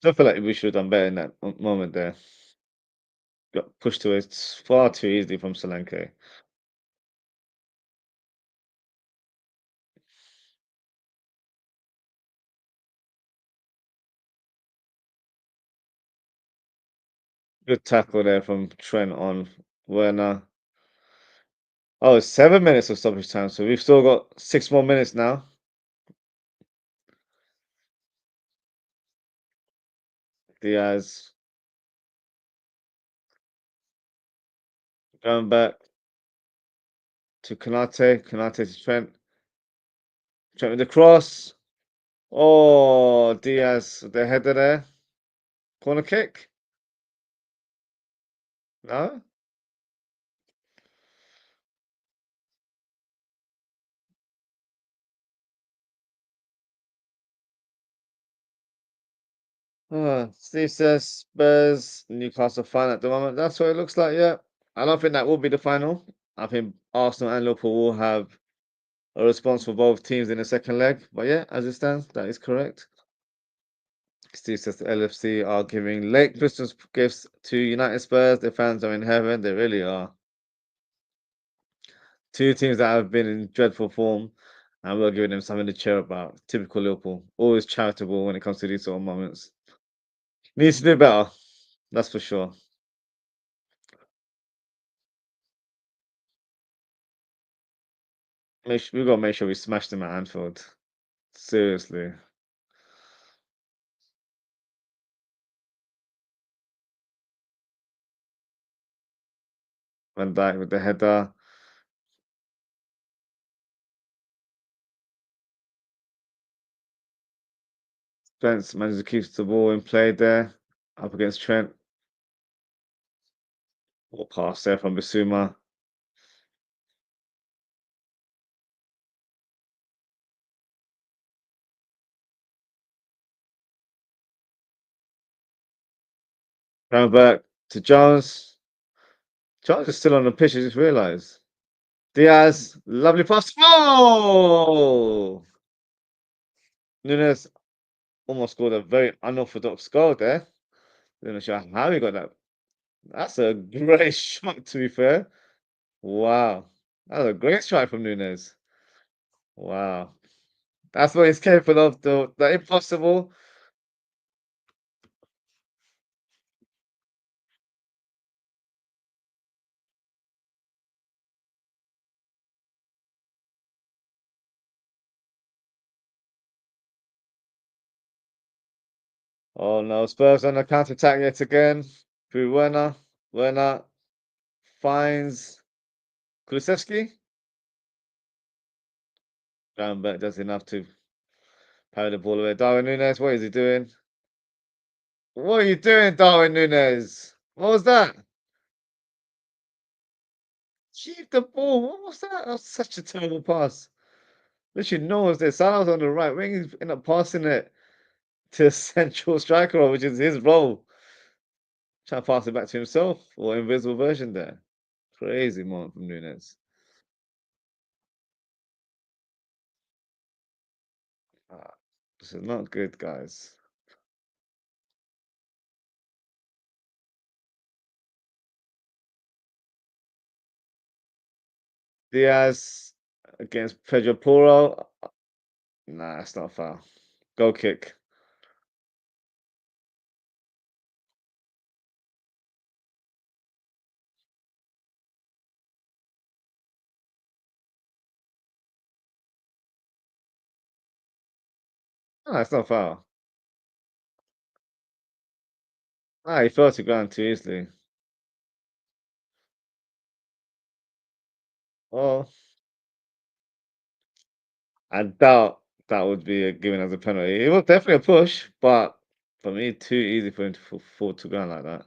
I feel like we should have done better in that moment there. Got pushed away far too easily from Solanke. Good tackle there from Trent on Werner. Oh, it's 7 minutes of stoppage time, so we've still got 6 more minutes now. Diaz going back to Kanate. Kanate to Trent. Trent with the cross. Oh, Diaz, the header there. Corner kick? No? Steve says Spurs, Newcastle final at the moment. That's what it looks like, yeah. I don't think that will be the final. I think Arsenal and Liverpool will have a response for both teams in the second leg. But yeah, as it stands, that is correct. Steve says the LFC are giving late Christmas gifts to United Spurs. The fans are in heaven. They really are. Two teams that have been in dreadful form, and we're giving them something to cheer about. Typical Liverpool. Always charitable when it comes to these sort of moments. Needs to do better. That's for sure. We've got to make sure we smash them at Anfield. Seriously. Van Dijk with the header. Spence managed to keep the ball in play there. Up against Trent. What pass there from Bissouma. Round back to Jones. Jones is still on the pitch, I just realised. Diaz, lovely pass. Oh! Nunes almost scored a very unorthodox goal there. I'm not sure how he got that. That's a great shot, to be fair. Wow. That was a great strike from Nunes. Wow. That's what he's capable of, the impossible. Oh no, Spurs on the counter attack yet again. Through Werner. Werner finds Kulusevski. Gravenberch does enough to parry the ball away. Darwin Nunes, what is he doing? What are you doing, Darwin Nunes? What was that? Achieve the ball. What was that? That was such a terrible pass. Literally, no one's there. Salah's on the right wing. He's ended up passing it to a central striker, which is his role. Trying to pass it back to himself or invisible version there. Crazy moment from Nunes. Ah, this is not good, guys. Diaz against Pedro Porro. Nah, that's not a foul. Goal kick. Ah, it's not a foul. Ah, he fell to ground too easily. Oh, I doubt That would be a given as a penalty. It was definitely a push, but for me, too easy for him to fall to ground like that.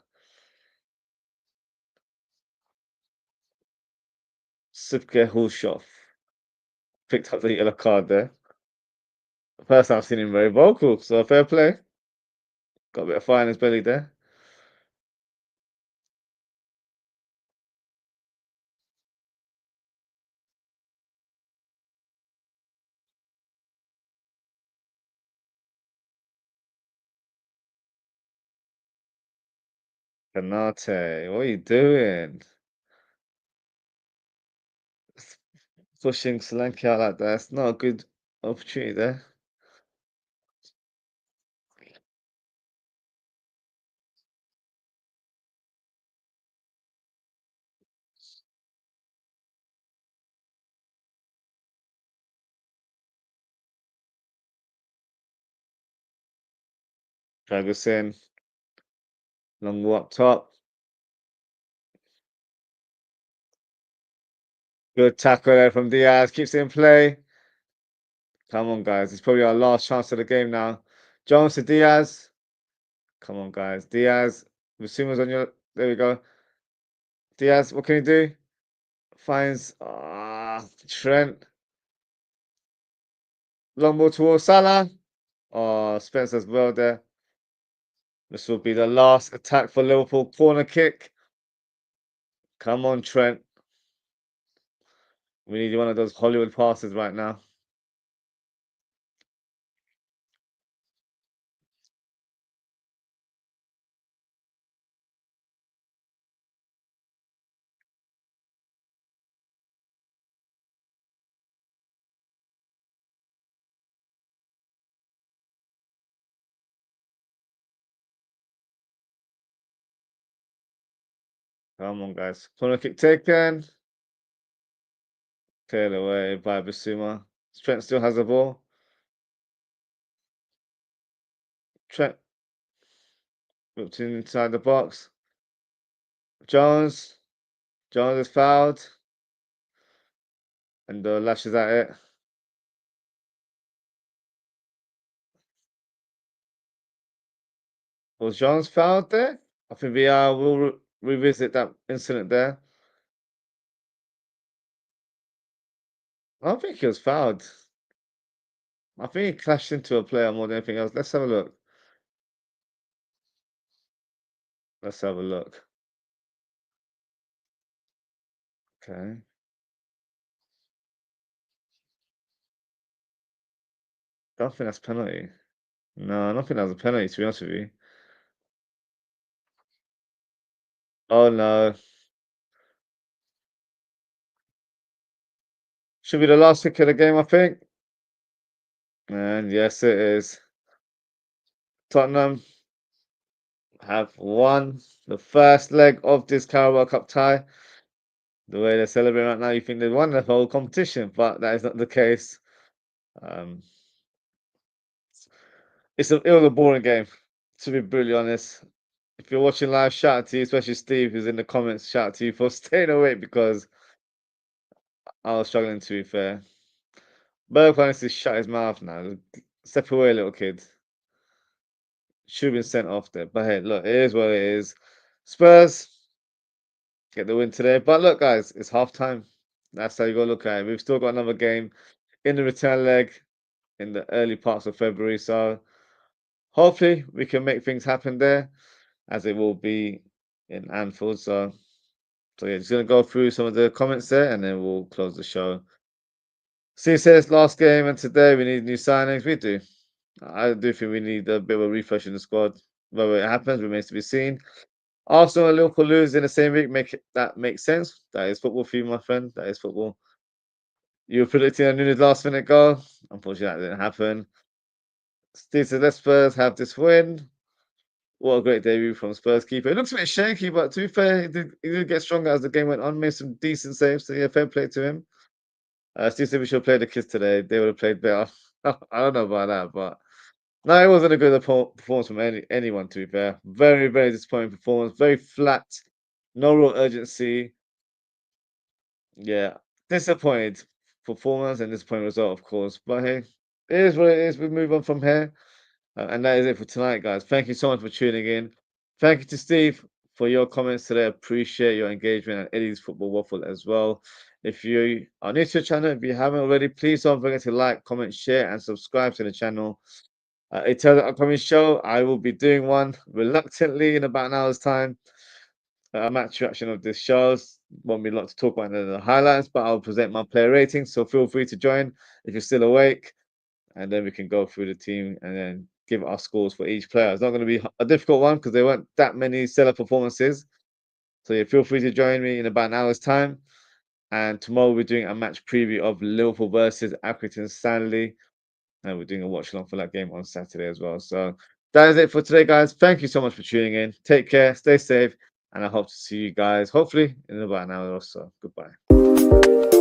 Sipke Hulshoff picked up the yellow card there. First time I've seen him very vocal, so fair play. Got a bit of fire in his belly there. Kanate, what are you doing? Pushing Solanke out like that. It's not a good opportunity there. Ferguson, long walk top. Good tackle there from Diaz. Keeps it in play. Come on, guys. It's probably our last chance of the game now. Jones to Diaz. Come on, guys. Diaz. Masuma's on your. There we go. Diaz, what can he do? Finds Trent. Long ball towards Salah. Oh, Spencer's well there. This will be the last attack for Liverpool. Corner kick. Come on, Trent. We need one of those Hollywood passes right now. Come on, guys. Corner kick taken. Cleared away by Basuma. Trent still has the ball. Trent whipped inside the box. Jones. Jones is fouled. And lashes at it. Was Jones fouled there? I think VR will revisit that incident there. I don't think he was fouled. I think he clashed into a player more than anything else. Let's have a look. Let's have a look. Okay. Don't think that's penalty. No, I don't think that was a penalty, to be honest with you. Oh no. Should be the last kick of the game, I think. And yes, it is. Tottenham have won the first leg of this Carabao Cup tie. The way they're celebrating right now, you think they won the whole competition, but that is not the case. Um, it was a boring game, to be brutally honest. If you're watching live, shout out to you, especially Steve, who's in the comments. Shout out to you for staying awake because I was struggling, to be fair. Bergwijn needs to shut his mouth now. Step away, little kid. Should have been sent off there. But hey, look, it is what it is. Spurs get the win today. But look, guys, it's half time. That's how you got to look at it. We've still got another game in the return leg in the early parts of February. So hopefully we can make things happen there, as it will be in Anfield. So yeah, just gonna go through some of the comments there, and then we'll close the show. See, says last game, and today we need new signings. We do. I do think we need a bit of a refresh in the squad. Whether it happens remains to be seen. Arsenal and Liverpool lose in the same week. That makes sense. That is football for you, my friend. That is football. You were predicting a Nunes last minute goal. Unfortunately, that didn't happen. Steve says, let Spurs have this win. What a great debut from Spurs keeper. It looks a bit shaky, but to be fair, he did get stronger as the game went on. Made some decent saves. So yeah, fair play to him. Steve said we should have played the kids today. They would have played better. I don't know about that, but no, it wasn't a good performance from anyone, to be fair. Very, very disappointing performance. Very flat. No real urgency. Yeah. Disappointed performance and disappointing result, of course. But hey, It is what it is. We move on from here. And that is it for tonight, guys. Thank you so much for tuning in. Thank you to Steve for your comments today. Appreciate your engagement and Eddie's Football Waffle as well. If you are new to the channel, if you haven't already, please don't forget to like, comment, share, and subscribe to the channel. It's an upcoming show. I will be doing one reluctantly in about an hour's time. A match reaction of this shows. Won't be a lot to talk about in the highlights, but I'll present my player ratings. So feel free to join if you're still awake, and then we can go through the team and then give our scores for each player. It's not going to be a difficult one because there weren't that many stellar performances. So yeah, feel free to join me in about an hour's time. And tomorrow we're doing a match preview of Liverpool versus Accrington Stanley. And we're doing a watch along for that game on Saturday as well. So that is it for today, guys. Thank you so much for tuning in. Take care, stay safe, and I hope to see you guys hopefully in about an hour or so. Goodbye.